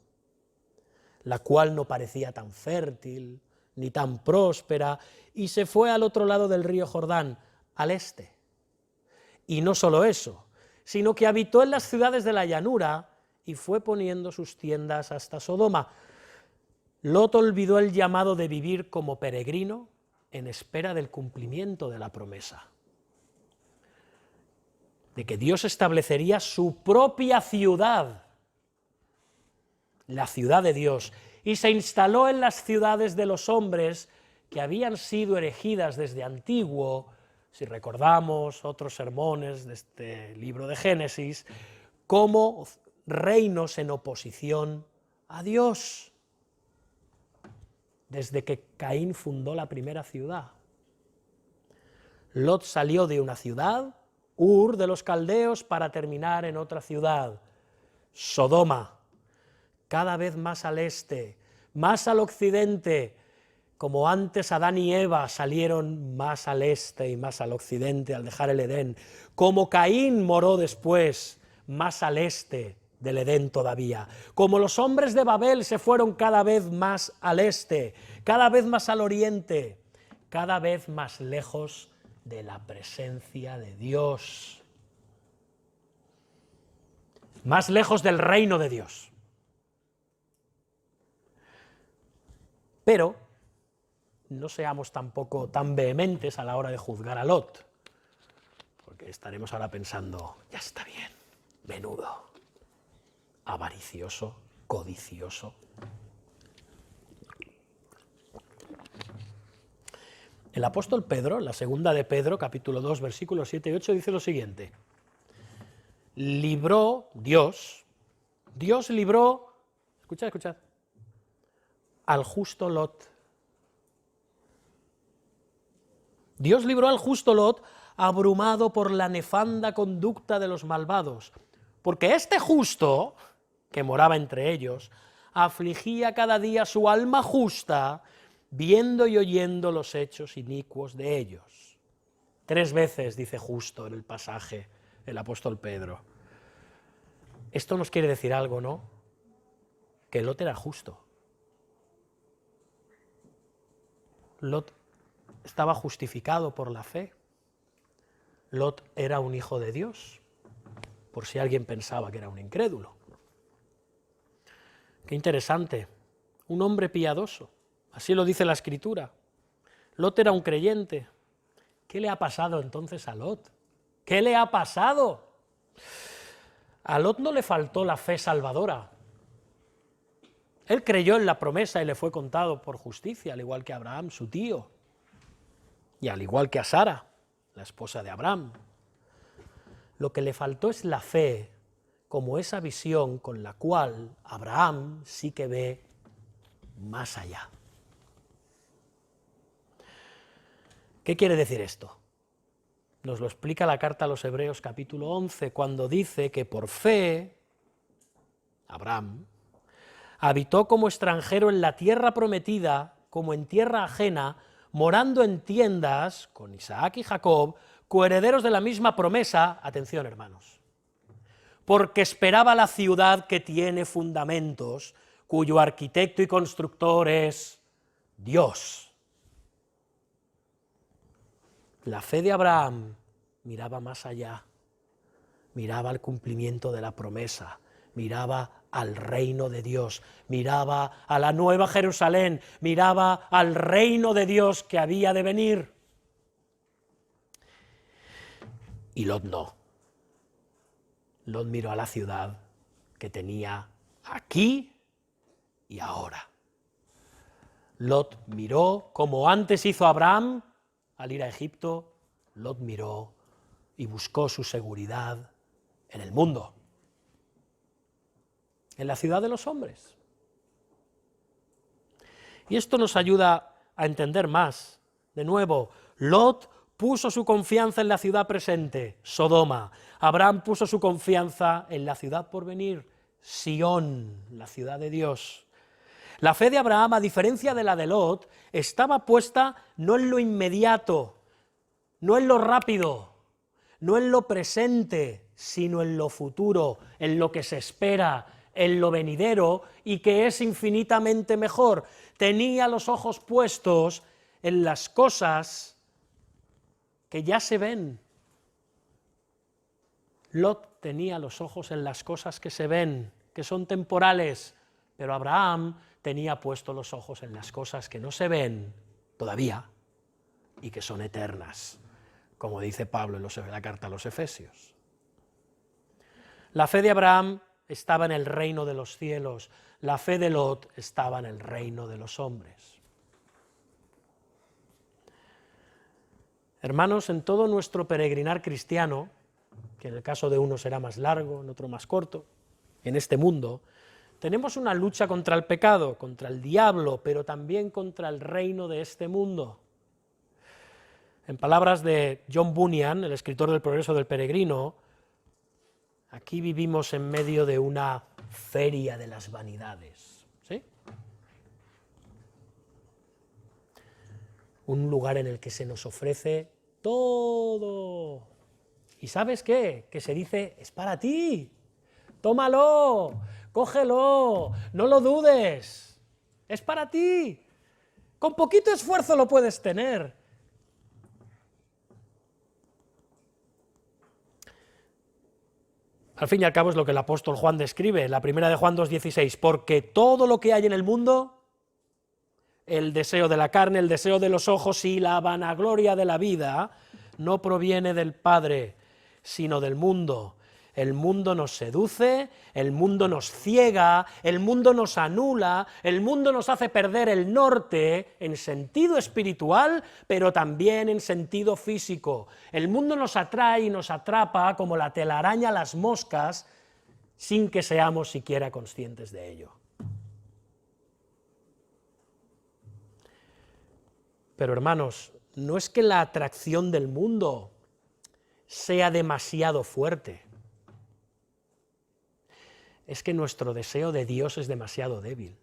la cual no parecía tan fértil, ni tan próspera, y se fue al otro lado del río Jordán, al este. Y no solo eso, sino que habitó en las ciudades de la llanura y fue poniendo sus tiendas hasta Sodoma. Lot olvidó el llamado de vivir como peregrino en espera del cumplimiento de la promesa, de que Dios establecería su propia ciudad, la ciudad de Dios, y se instaló en las ciudades de los hombres que habían sido erigidas desde antiguo. Si recordamos otros sermones de este libro de Génesis, como reinos en oposición a Dios, desde que Caín fundó la primera ciudad. Lot salió de una ciudad, Ur de los caldeos, para terminar en otra ciudad, Sodoma, cada vez más al este, más al occidente, como antes Adán y Eva salieron más al este y más al occidente al dejar el Edén, como Caín moró después más al este del Edén todavía, como los hombres de Babel se fueron cada vez más al este, cada vez más al oriente, cada vez más lejos de la presencia de Dios, más lejos del reino de Dios. Pero no seamos tampoco tan vehementes a la hora de juzgar a Lot, porque estaremos ahora pensando, ya está bien, menudo, avaricioso, codicioso. El apóstol Pedro, en la segunda de Pedro, capítulo 2, versículos 7 y 8, dice lo siguiente: libró Dios libró, escuchad, al justo Lot. Dios libró al justo Lot abrumado por la nefanda conducta de los malvados, porque este justo, que moraba entre ellos, afligía cada día su alma justa, viendo y oyendo los hechos inicuos de ellos. 3 veces dice justo en el pasaje el apóstol Pedro. Esto nos quiere decir algo, ¿no? Que Lot era justo. Lot estaba justificado por la fe. Lot era un hijo de Dios, por si alguien pensaba que era un incrédulo. Qué interesante, un hombre piadoso, así lo dice la Escritura. Lot era un creyente. ¿Qué le ha pasado entonces a Lot? ¿Qué le ha pasado? A Lot no le faltó la fe salvadora. Él creyó en la promesa y le fue contado por justicia, al igual que a Abraham, su tío, y al igual que a Sara, la esposa de Abraham. Lo que le faltó es la fe, como esa visión con la cual Abraham sí que ve más allá. ¿Qué quiere decir esto? Nos lo explica la carta a los Hebreos capítulo 11, cuando dice que por fe, Abraham, habitó como extranjero en la tierra prometida, como en tierra ajena, morando en tiendas con Isaac y Jacob, coherederos de la misma promesa, atención hermanos, porque esperaba la ciudad que tiene fundamentos, cuyo arquitecto y constructor es Dios. La fe de Abraham miraba más allá, miraba al cumplimiento de la promesa, miraba al reino de Dios, miraba a la nueva Jerusalén, miraba al reino de Dios que había de venir. Y Lot no. Lot miró a la ciudad que tenía aquí y ahora. Lot miró como antes hizo Abraham al ir a Egipto, Lot miró y buscó su seguridad en el mundo, en la ciudad de los hombres. Y esto nos ayuda a entender más. De nuevo, Lot puso su confianza en la ciudad presente, Sodoma. Abraham puso su confianza en la ciudad por venir, Sión, la ciudad de Dios. La fe de Abraham, a diferencia de la de Lot, estaba puesta no en lo inmediato, no en lo rápido, no en lo presente, sino en lo futuro, en lo que se espera, en lo venidero y que es infinitamente mejor. Tenía los ojos puestos en las cosas que ya se ven. Lot tenía los ojos en las cosas que se ven, que son temporales, pero Abraham tenía puestos los ojos en las cosas que no se ven todavía y que son eternas, como dice Pablo en la carta a los Efesios. La fe de Abraham estaba en el reino de los cielos, la fe de Lot estaba en el reino de los hombres. Hermanos, en todo nuestro peregrinar cristiano, que en el caso de uno será más largo, en otro más corto, en este mundo, tenemos una lucha contra el pecado, contra el diablo, pero también contra el reino de este mundo. En palabras de John Bunyan, el escritor del Progreso del Peregrino, aquí vivimos en medio de una feria de las vanidades, ¿sí? Un lugar en el que se nos ofrece todo. ¿Y sabes qué? Que se dice, es para ti, tómalo, cógelo, no lo dudes, es para ti, con poquito esfuerzo lo puedes tener. Al fin y al cabo es lo que el apóstol Juan describe, en la primera de Juan 2,16, porque todo lo que hay en el mundo, el deseo de la carne, el deseo de los ojos y la vanagloria de la vida, no proviene del Padre, sino del mundo. El mundo nos seduce, el mundo nos ciega, el mundo nos anula, el mundo nos hace perder el norte en sentido espiritual, pero también en sentido físico. El mundo nos atrae y nos atrapa como la telaraña a las moscas, sin que seamos siquiera conscientes de ello. Pero hermanos, no es que la atracción del mundo sea demasiado fuerte, es que nuestro deseo de Dios es demasiado débil.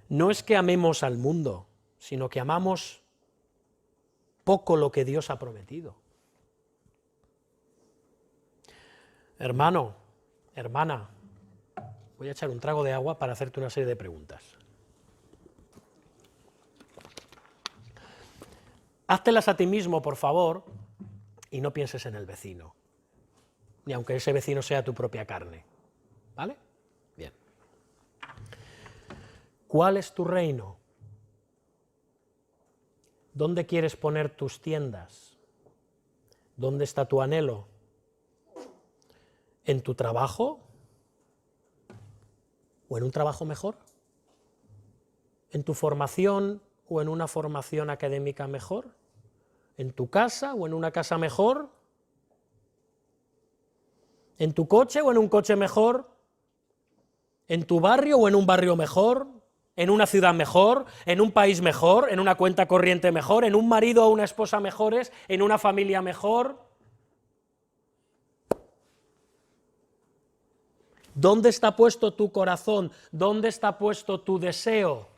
No es que amemos al mundo, sino que amamos poco lo que Dios ha prometido. Hermano, hermana, voy a echar un trago de agua para hacerte una serie de preguntas. Háztelas a ti mismo, por favor, y no pienses en el vecino, ni aunque ese vecino sea tu propia carne. ¿Vale? Bien. ¿Cuál es tu reino? ¿Dónde quieres poner tus tiendas? ¿Dónde está tu anhelo? ¿En tu trabajo? ¿O en un trabajo mejor? ¿En tu formación o en una formación académica mejor? ¿En tu casa o en una casa mejor? ¿En tu coche o en un coche mejor? ¿En tu barrio o en un barrio mejor? ¿En una ciudad mejor? ¿En un país mejor? ¿En una cuenta corriente mejor? ¿En un marido o una esposa mejores? ¿En una familia mejor? ¿Dónde está puesto tu corazón? ¿Dónde está puesto tu deseo?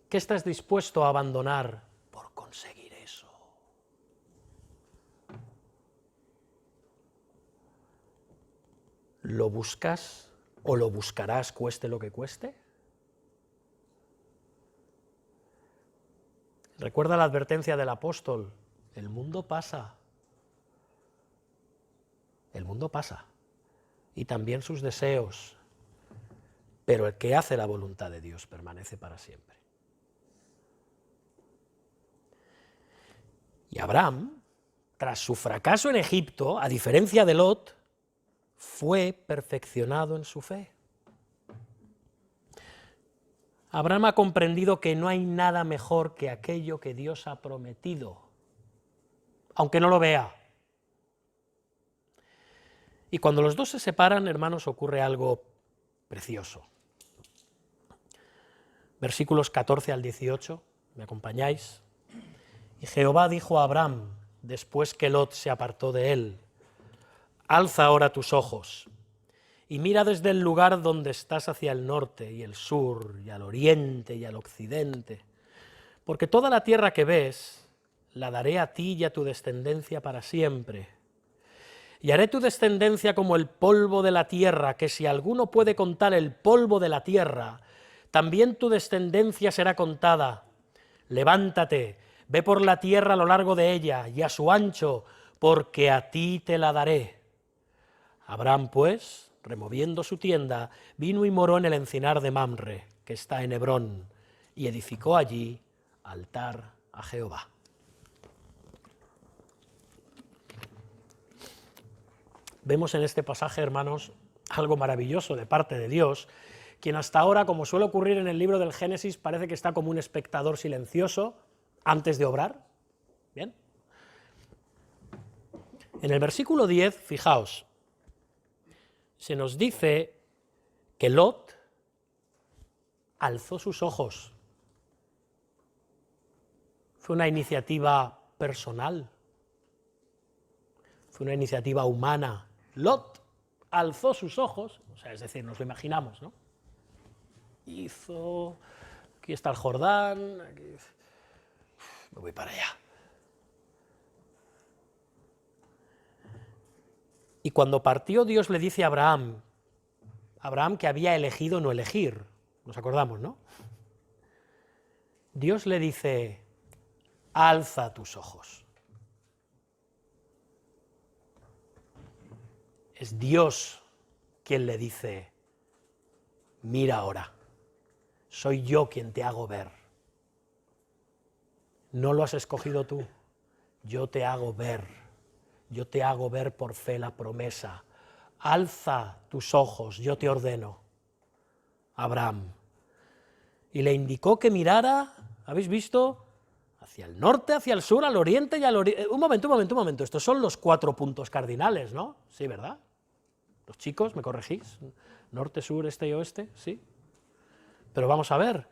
¿Qué estás dispuesto a abandonar por conseguir eso? ¿Lo buscas o lo buscarás cueste lo que cueste? Recuerda la advertencia del apóstol, el mundo pasa. El mundo pasa, y también sus deseos, pero el que hace la voluntad de Dios permanece para siempre. Y Abraham, tras su fracaso en Egipto, a diferencia de Lot, fue perfeccionado en su fe. Abraham ha comprendido que no hay nada mejor que aquello que Dios ha prometido, aunque no lo vea. Y cuando los dos se separan, hermanos, ocurre algo precioso. Versículos 14 al 18, ¿me acompañáis? Y Jehová dijo a Abraham, después que Lot se apartó de él, alza ahora tus ojos y mira desde el lugar donde estás hacia el norte y el sur y al oriente y al occidente, porque toda la tierra que ves la daré a ti y a tu descendencia para siempre. Y haré tu descendencia como el polvo de la tierra, que si alguno puede contar el polvo de la tierra, también tu descendencia será contada. Levántate, ve por la tierra a lo largo de ella y a su ancho, porque a ti te la daré. Abraham, pues, removiendo su tienda, vino y moró en el encinar de Mamre, que está en Hebrón, y edificó allí altar a Jehová. Vemos en este pasaje, hermanos, algo maravilloso de parte de Dios, quien hasta ahora, como suele ocurrir en el libro del Génesis, parece que está como un espectador silencioso antes de obrar. Bien. En el versículo 10, fijaos, se nos dice que Lot alzó sus ojos. Fue una iniciativa personal, fue una iniciativa humana. Lot alzó sus ojos, o sea, es decir, nos lo imaginamos, ¿no? Hizo, aquí está el Jordán, aquí, me voy para allá. Y cuando partió, Dios le dice a Abraham que había elegido no elegir, nos acordamos, ¿no? Dios le dice, alza tus ojos. Es Dios quien le dice, mira ahora, soy yo quien te hago ver. No lo has escogido tú, yo te hago ver. Yo te hago ver por fe la promesa. Alza tus ojos, yo te ordeno. Abraham. Y le indicó que mirara, ¿habéis visto? Hacia el norte, hacia el sur, al oriente y al oriente. Un momento. Estos son los 4 puntos cardinales, ¿no? Sí, ¿verdad? Los chicos, ¿me corregís? Norte, sur, este y oeste, ¿sí? Pero vamos a ver.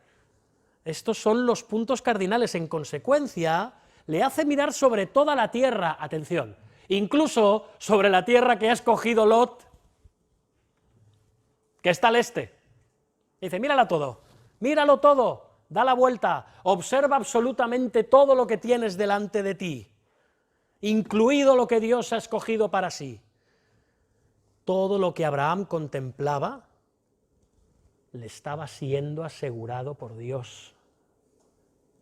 Estos son los puntos cardinales. En consecuencia, le hace mirar sobre toda la tierra, atención, incluso sobre la tierra que ha escogido Lot, que está al este. Dice, míralo todo, da la vuelta, observa absolutamente todo lo que tienes delante de ti, incluido lo que Dios ha escogido para sí. Todo lo que Abraham contemplaba le estaba siendo asegurado por Dios.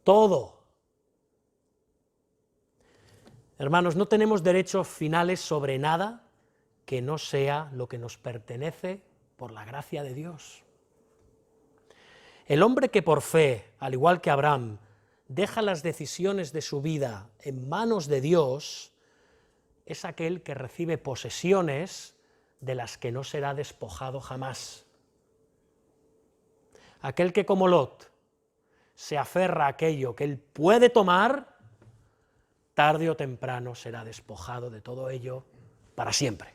todo. Hermanos, no tenemos derechos finales sobre nada que no sea lo que nos pertenece por la gracia de Dios. El hombre que por fe, al igual que Abraham, deja las decisiones de su vida en manos de Dios, es aquel que recibe posesiones de las que no será despojado jamás. Aquel que como Lot se aferra a aquello que él puede tomar, tarde o temprano será despojado de todo ello para siempre.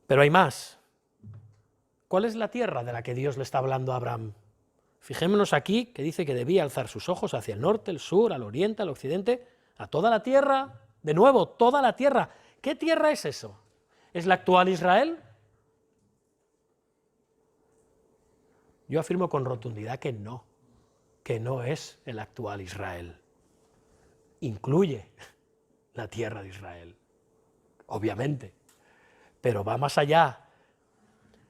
Pero hay más. ¿Cuál es la tierra de la que Dios le está hablando a Abraham? Fijémonos aquí que dice que debía alzar sus ojos hacia el norte, el sur, al oriente, al occidente, a toda la tierra, de nuevo, toda la tierra. ¿Qué tierra es eso? ¿Es la actual Israel? Yo afirmo con rotundidad que no es el actual Israel. Incluye la tierra de Israel, obviamente, pero va más allá.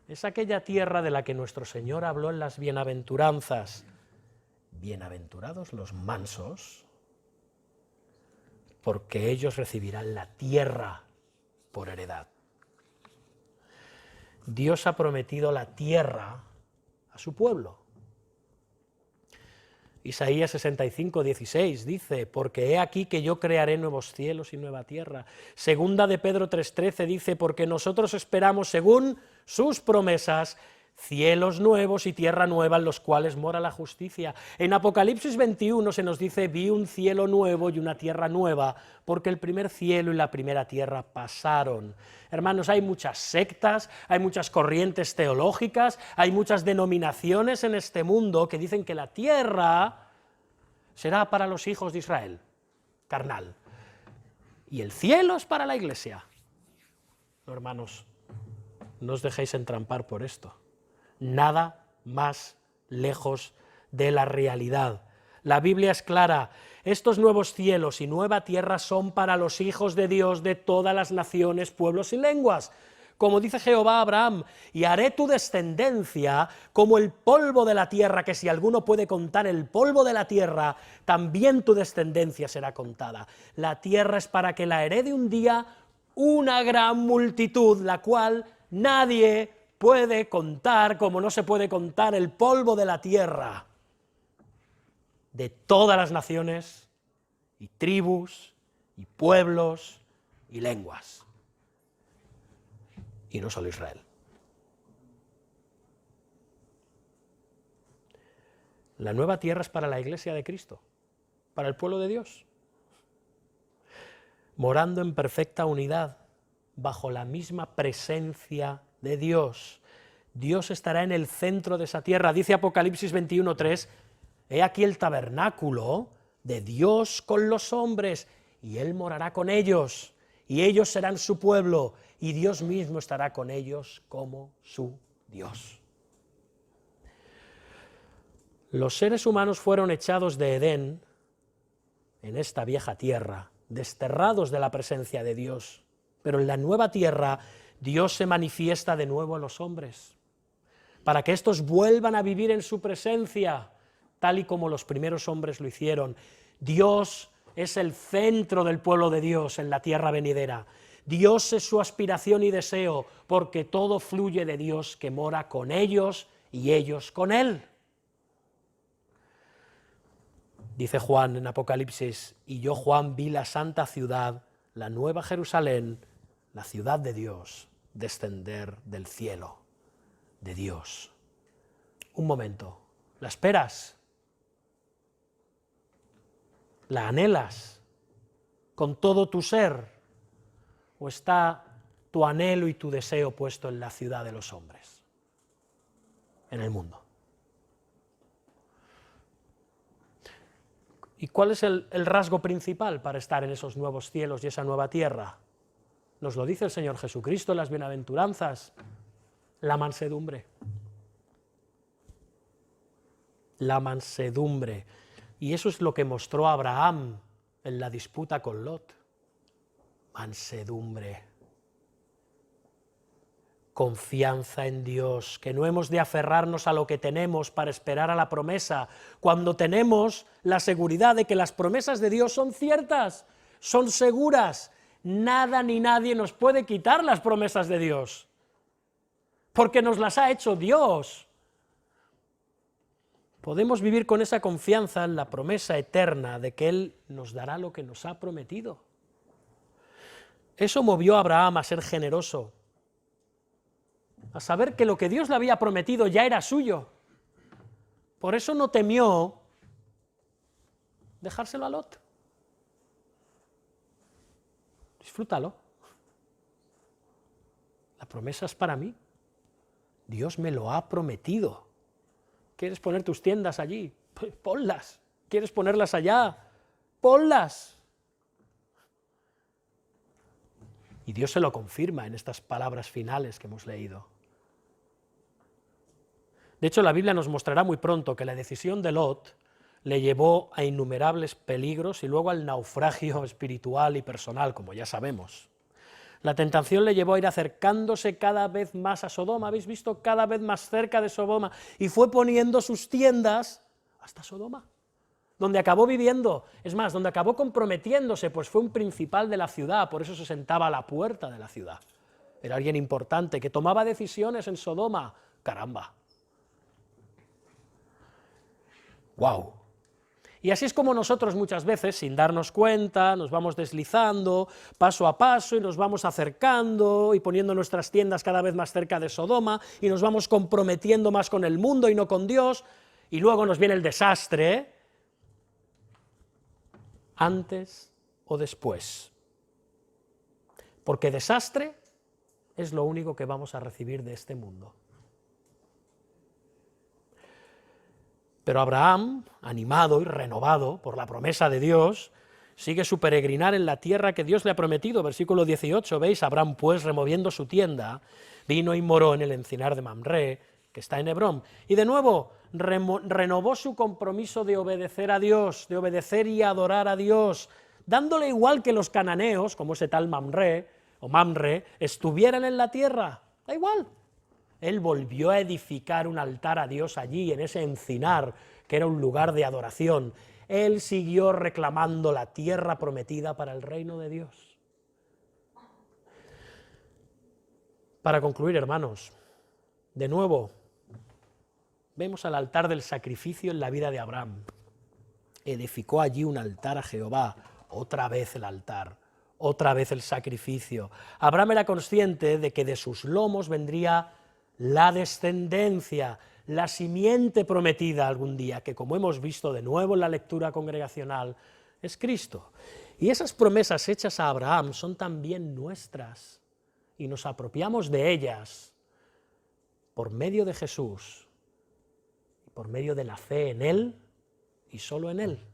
Es aquella tierra de la que nuestro Señor habló en las bienaventuranzas. Bienaventurados los mansos, porque ellos recibirán la tierra por heredad. Dios ha prometido la tierra a su pueblo. Isaías 65, 16 dice, porque he aquí que yo crearé nuevos cielos y nueva tierra. Segunda de Pedro 3:13 dice, porque nosotros esperamos según sus promesas cielos nuevos y tierra nueva en los cuales mora la justicia. En Apocalipsis 21 se nos dice, vi un cielo nuevo y una tierra nueva, porque el primer cielo y la primera tierra pasaron. Hermanos, hay muchas sectas, hay muchas corrientes teológicas, hay muchas denominaciones en este mundo que dicen que la tierra será para los hijos de Israel, carnal, y el cielo es para la iglesia. No, hermanos, no os dejéis entrampar por esto. Nada más lejos de la realidad. La Biblia es clara, estos nuevos cielos y nueva tierra son para los hijos de Dios de todas las naciones, pueblos y lenguas. Como dice Jehová a Abraham, y haré tu descendencia como el polvo de la tierra, que si alguno puede contar el polvo de la tierra, también tu descendencia será contada. La tierra es para que la herede un día una gran multitud, la cual nadie puede contar, como no se puede contar el polvo de la tierra, de todas las naciones, y tribus, y pueblos, y lenguas. Y no solo Israel. La nueva tierra es para la iglesia de Cristo, para el pueblo de Dios, morando en perfecta unidad, bajo la misma presencia de Dios. Dios estará en el centro de esa tierra. Dice Apocalipsis 21:3, he aquí el tabernáculo de Dios con los hombres, y Él morará con ellos, y ellos serán su pueblo, y Dios mismo estará con ellos como su Dios. Los seres humanos fueron echados de Edén, en esta vieja tierra, desterrados de la presencia de Dios, pero en la nueva tierra Dios se manifiesta de nuevo a los hombres, para que éstos vuelvan a vivir en su presencia, tal y como los primeros hombres lo hicieron. Dios es el centro del pueblo de Dios en la tierra venidera. Dios es su aspiración y deseo, porque todo fluye de Dios que mora con ellos y ellos con Él. Dice Juan en Apocalipsis, y yo Juan vi la santa ciudad, la nueva Jerusalén, la ciudad de Dios, descender del cielo de Dios. Un momento, ¿la esperas? ¿La anhelas con todo tu ser? ¿O está tu anhelo y tu deseo puesto en la ciudad de los hombres, en el mundo? ¿Y cuál es el rasgo principal para estar en esos nuevos cielos y esa nueva tierra? Nos lo dice el Señor Jesucristo en las bienaventuranzas: la mansedumbre. La mansedumbre. Y eso es lo que mostró Abraham en la disputa con Lot. Mansedumbre. confianza en Dios, que no hemos de aferrarnos a lo que tenemos para esperar a la promesa, cuando tenemos la seguridad de que las promesas de Dios son ciertas, son seguras. Nada ni nadie nos puede quitar las promesas de Dios, porque nos las ha hecho Dios. Podemos vivir con esa confianza en la promesa eterna de que Él nos dará lo que nos ha prometido. Eso movió a Abraham a ser generoso, a saber que lo que Dios le había prometido ya era suyo. Por eso no temió dejárselo a Lot. Disfrútalo. La promesa es para mí. Dios me lo ha prometido. ¿Quieres poner tus tiendas allí? Pues ponlas. ¿Quieres ponerlas allá? Ponlas. Y Dios se lo confirma en estas palabras finales que hemos leído. De hecho, la Biblia nos mostrará muy pronto que la decisión de Lot le llevó a innumerables peligros y luego al naufragio espiritual y personal, como ya sabemos. La tentación le llevó a ir acercándose cada vez más a Sodoma, habéis visto, cada vez más cerca de Sodoma, y fue poniendo sus tiendas hasta Sodoma, donde acabó viviendo, es más, donde acabó comprometiéndose, pues fue un principal de la ciudad, por eso se sentaba a la puerta de la ciudad. Era alguien importante, que tomaba decisiones en Sodoma. ¡Caramba! ¡Guau! Y así es como nosotros muchas veces, sin darnos cuenta, nos vamos deslizando paso a paso y nos vamos acercando y poniendo nuestras tiendas cada vez más cerca de Sodoma y nos vamos comprometiendo más con el mundo y no con Dios, y luego nos viene el desastre, antes o después. Porque desastre es lo único que vamos a recibir de este mundo. Pero Abraham, animado y renovado por la promesa de Dios, sigue su peregrinar en la tierra que Dios le ha prometido. Versículo 18, ¿veis? Abraham, pues, removiendo su tienda, vino y moró en el encinar de Mamré, que está en Hebrón. Y de nuevo, renovó su compromiso de obedecer a Dios, de obedecer y adorar a Dios, dándole igual que los cananeos, como ese tal Mamré, o Mamre, estuvieran en la tierra. Da igual. Él volvió a edificar un altar a Dios allí, en ese encinar, que era un lugar de adoración. Él siguió reclamando la tierra prometida para el reino de Dios. Para concluir, hermanos, de nuevo, vemos al altar del sacrificio en la vida de Abraham. Edificó allí un altar a Jehová, otra vez el altar, otra vez el sacrificio. Abraham era consciente de que de sus lomos vendría la descendencia, la simiente prometida algún día, que como hemos visto de nuevo en la lectura congregacional, es Cristo. Y esas promesas hechas a Abraham son también nuestras, y nos apropiamos de ellas por medio de Jesús, por medio de la fe en Él y solo en Él.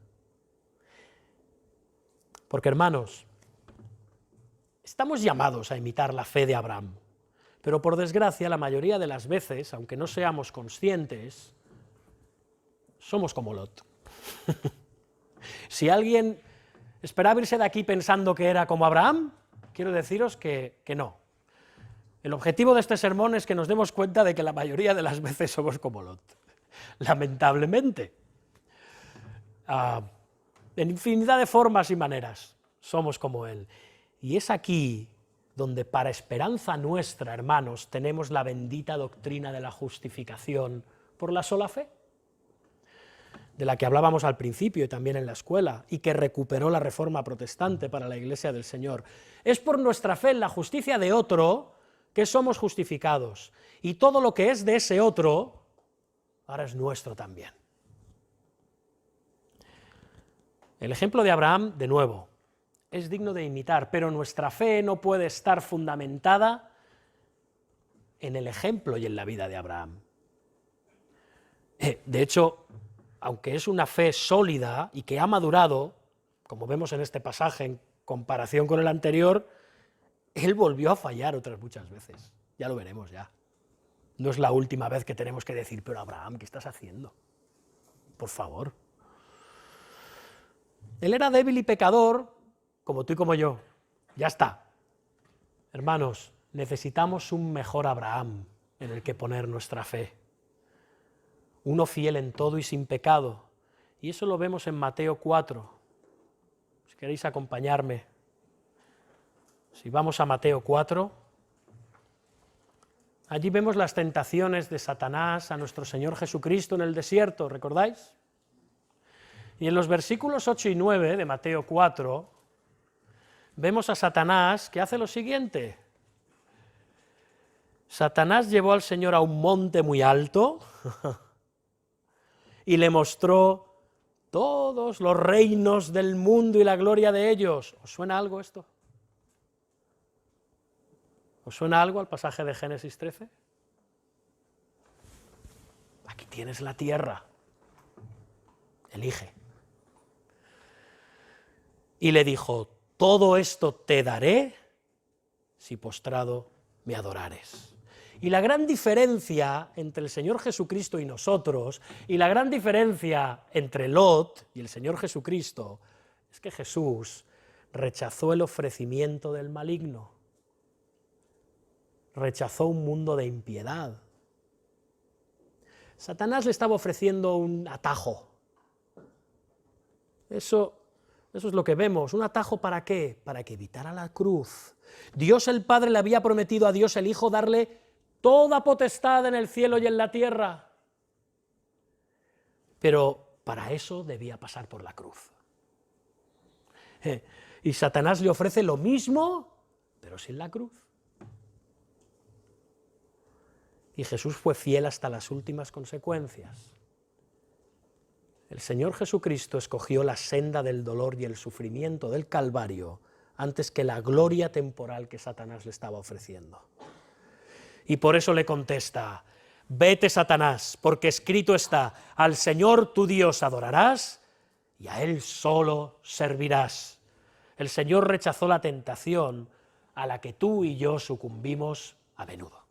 Porque, hermanos, estamos llamados a imitar la fe de Abraham, pero por desgracia, la mayoría de las veces, aunque no seamos conscientes, somos como Lot. Si alguien esperaba irse de aquí pensando que era como Abraham, quiero deciros que no. El objetivo de este sermón es que nos demos cuenta de que la mayoría de las veces somos como Lot, lamentablemente. En infinidad de formas y maneras somos como él. Y es aquí donde para esperanza nuestra, hermanos, tenemos la bendita doctrina de la justificación por la sola fe, de la que hablábamos al principio y también en la escuela, y que recuperó la Reforma Protestante para la Iglesia del Señor. Es por nuestra fe en la justicia de otro que somos justificados, y todo lo que es de ese otro, ahora es nuestro también. El ejemplo de Abraham, de nuevo, es digno de imitar, pero nuestra fe no puede estar fundamentada en el ejemplo y en la vida de Abraham. De hecho, aunque es una fe sólida y que ha madurado, como vemos en este pasaje en comparación con el anterior, él volvió a fallar otras muchas veces. Ya lo veremos ya. No es la última vez que tenemos que decir, pero Abraham, ¿qué estás haciendo? Por favor. Él era débil y pecador, como tú y como yo. Ya está. Hermanos, necesitamos un mejor Abraham en el que poner nuestra fe. Uno fiel en todo y sin pecado. Y eso lo vemos en Mateo 4. Si queréis acompañarme. Si vamos a Mateo 4, allí vemos las tentaciones de Satanás a nuestro Señor Jesucristo en el desierto, ¿recordáis? Y en los versículos 8 y 9 de Mateo 4, vemos a Satanás que hace lo siguiente. Satanás llevó al Señor a un monte muy alto y le mostró todos los reinos del mundo y la gloria de ellos. ¿Os suena algo esto? ¿Os suena algo al pasaje de Génesis 13? Aquí tienes la tierra. Elige. Y le dijo, todo esto te daré si postrado me adorares. Y la gran diferencia entre el Señor Jesucristo y nosotros, y la gran diferencia entre Lot y el Señor Jesucristo, es que Jesús rechazó el ofrecimiento del maligno. Rechazó un mundo de impiedad. Satanás le estaba ofreciendo un atajo. Eso es lo que vemos. ¿Un atajo para qué? Para que evitara la cruz. Dios el Padre le había prometido a Dios el Hijo darle toda potestad en el cielo y en la tierra. Pero para eso debía pasar por la cruz. Y Satanás le ofrece lo mismo, pero sin la cruz. Y Jesús fue fiel hasta las últimas consecuencias. El Señor Jesucristo escogió la senda del dolor y el sufrimiento del Calvario antes que la gloria temporal que Satanás le estaba ofreciendo. Y por eso le contesta, vete Satanás, porque escrito está, al Señor tu Dios adorarás y a Él solo servirás. El Señor rechazó la tentación a la que tú y yo sucumbimos a menudo.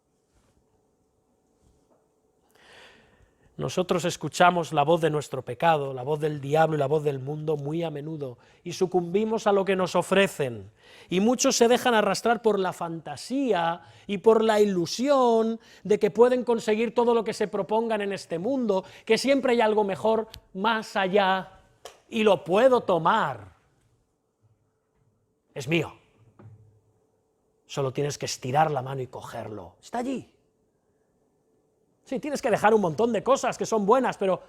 Nosotros escuchamos la voz de nuestro pecado, la voz del diablo y la voz del mundo muy a menudo y sucumbimos a lo que nos ofrecen. Y muchos se dejan arrastrar por la fantasía y por la ilusión de que pueden conseguir todo lo que se propongan en este mundo, que siempre hay algo mejor más allá y lo puedo tomar. Es mío. Solo tienes que estirar la mano y cogerlo. Está allí. Sí, tienes que dejar un montón de cosas que son buenas, pero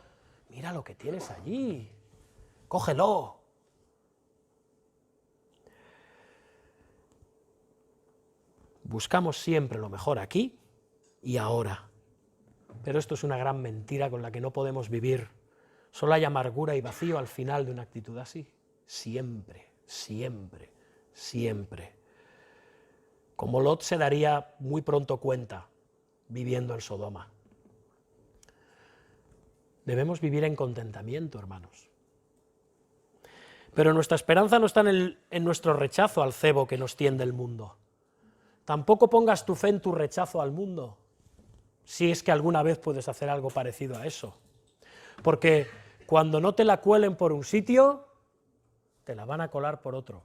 mira lo que tienes allí, cógelo. Buscamos siempre lo mejor aquí y ahora, pero esto es una gran mentira con la que no podemos vivir. Solo hay amargura y vacío al final de una actitud así. Siempre, siempre, siempre. Como Lot se daría muy pronto cuenta viviendo en Sodoma. Debemos vivir en contentamiento, hermanos. Pero nuestra esperanza no está en nuestro rechazo al cebo que nos tiende el mundo. Tampoco pongas tu fe en tu rechazo al mundo, si es que alguna vez puedes hacer algo parecido a eso. Porque cuando no te la cuelen por un sitio, te la van a colar por otro.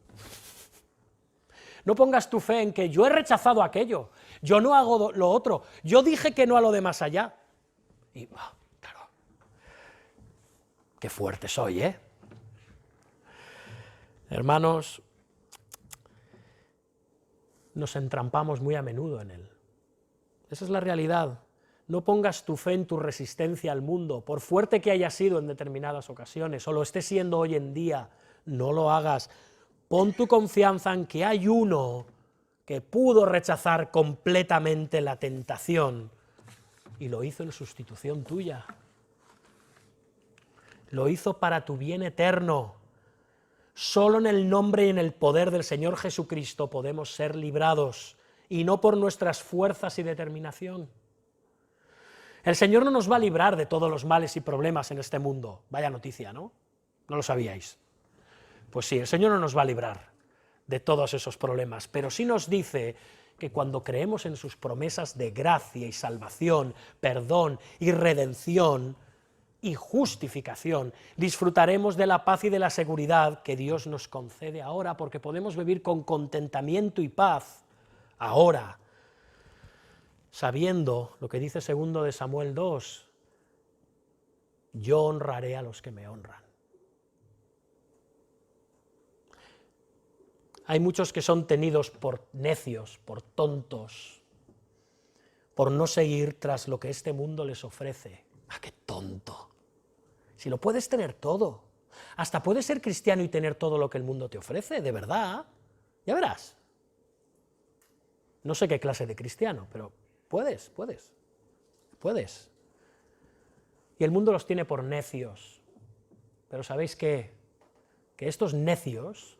No pongas tu fe en que yo he rechazado aquello, yo no hago lo otro, yo dije que no a lo de más allá. Y claro, qué fuerte soy, ¿eh? Hermanos, nos entrampamos muy a menudo en él. Esa es la realidad. No pongas tu fe en tu resistencia al mundo, por fuerte que haya sido en determinadas ocasiones, o lo esté siendo hoy en día, no lo hagas. Pon tu confianza en que hay uno que pudo rechazar completamente la tentación y lo hizo en sustitución tuya. Lo hizo para tu bien eterno. Solo en el nombre y en el poder del Señor Jesucristo podemos ser librados, y no por nuestras fuerzas y determinación. El Señor no nos va a librar de todos los males y problemas en este mundo. Vaya noticia, ¿no? ¿No lo sabíais? Pues sí, el Señor no nos va a librar de todos esos problemas, pero sí nos dice que cuando creemos en sus promesas de gracia y salvación, perdón y redención y justificación, disfrutaremos de la paz y de la seguridad que Dios nos concede ahora, porque podemos vivir con contentamiento y paz ahora, sabiendo lo que dice 2 de Samuel 2, yo honraré a los que me honran. Hay muchos que son tenidos por necios, por tontos, por no seguir tras lo que este mundo les ofrece. ¡Ah, qué tonto! Si lo puedes tener todo, hasta puedes ser cristiano y tener todo lo que el mundo te ofrece, de verdad, ya verás. No sé qué clase de cristiano, pero puedes. Y el mundo los tiene por necios. Pero ¿sabéis qué? Que estos necios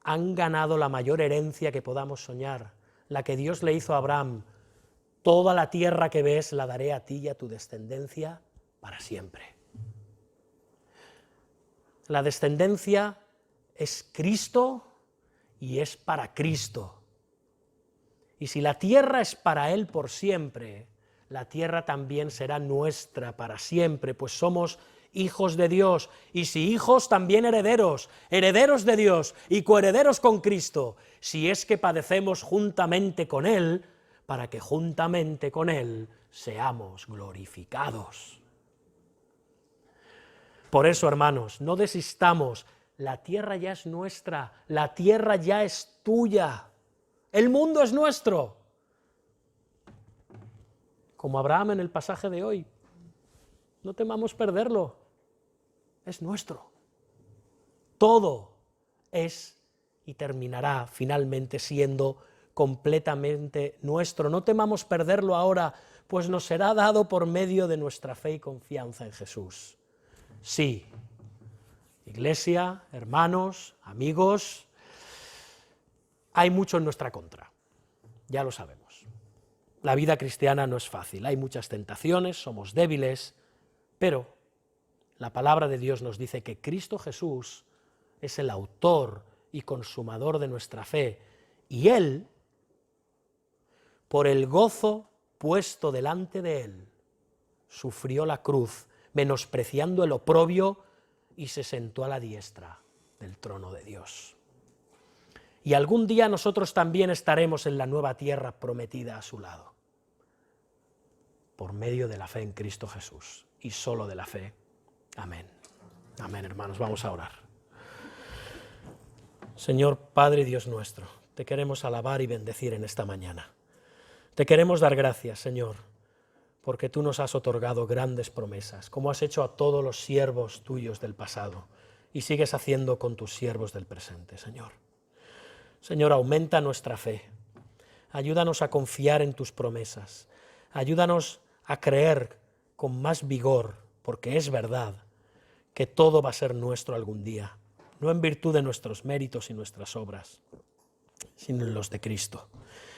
han ganado la mayor herencia que podamos soñar, la que Dios le hizo a Abraham. Toda la tierra que ves la daré a ti y a tu descendencia para siempre. La descendencia es Cristo y es para Cristo. Y si la tierra es para Él por siempre, la tierra también será nuestra para siempre, pues somos hijos de Dios, y si hijos, también herederos, herederos de Dios y coherederos con Cristo, si es que padecemos juntamente con Él, para que juntamente con Él seamos glorificados. Por eso, hermanos, no desistamos, la tierra ya es nuestra, la tierra ya es tuya, el mundo es nuestro. Como Abraham en el pasaje de hoy, no temamos perderlo, es nuestro. Todo es y terminará finalmente siendo completamente nuestro. No temamos perderlo ahora, pues nos será dado por medio de nuestra fe y confianza en Jesús. Sí, iglesia, hermanos, amigos, hay mucho en nuestra contra, ya lo sabemos. La vida cristiana no es fácil, hay muchas tentaciones, somos débiles, pero la palabra de Dios nos dice que Cristo Jesús es el autor y consumador de nuestra fe, y Él, por el gozo puesto delante de Él, sufrió la cruz, menospreciando el oprobio, y se sentó a la diestra del trono de Dios. Y algún día nosotros también estaremos en la nueva tierra prometida a su lado, por medio de la fe en Cristo Jesús, y solo de la fe. Amén. Amén, hermanos, vamos a orar. Señor Padre Dios nuestro, te queremos alabar y bendecir en esta mañana. Te queremos dar gracias, Señor, porque tú nos has otorgado grandes promesas, como has hecho a todos los siervos tuyos del pasado, y sigues haciendo con tus siervos del presente, Señor. Señor, aumenta nuestra fe, ayúdanos a confiar en tus promesas, ayúdanos a creer con más vigor, porque es verdad que todo va a ser nuestro algún día, no en virtud de nuestros méritos y nuestras obras, sino en los de Cristo.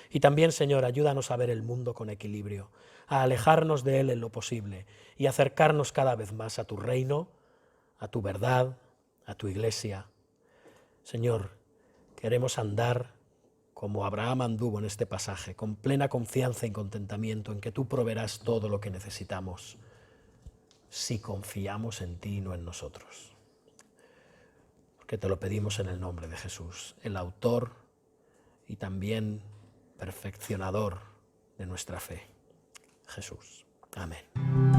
Y también, Señor, ayúdanos a ver el mundo con equilibrio, a alejarnos de él en lo posible y acercarnos cada vez más a tu reino, a tu verdad, a tu iglesia. Señor, queremos andar como Abraham anduvo en este pasaje, con plena confianza y contentamiento en que tú proveerás todo lo que necesitamos, si confiamos en ti y no en nosotros. Porque te lo pedimos en el nombre de Jesús, el autor y también perfeccionador de nuestra fe, Jesús. Amén.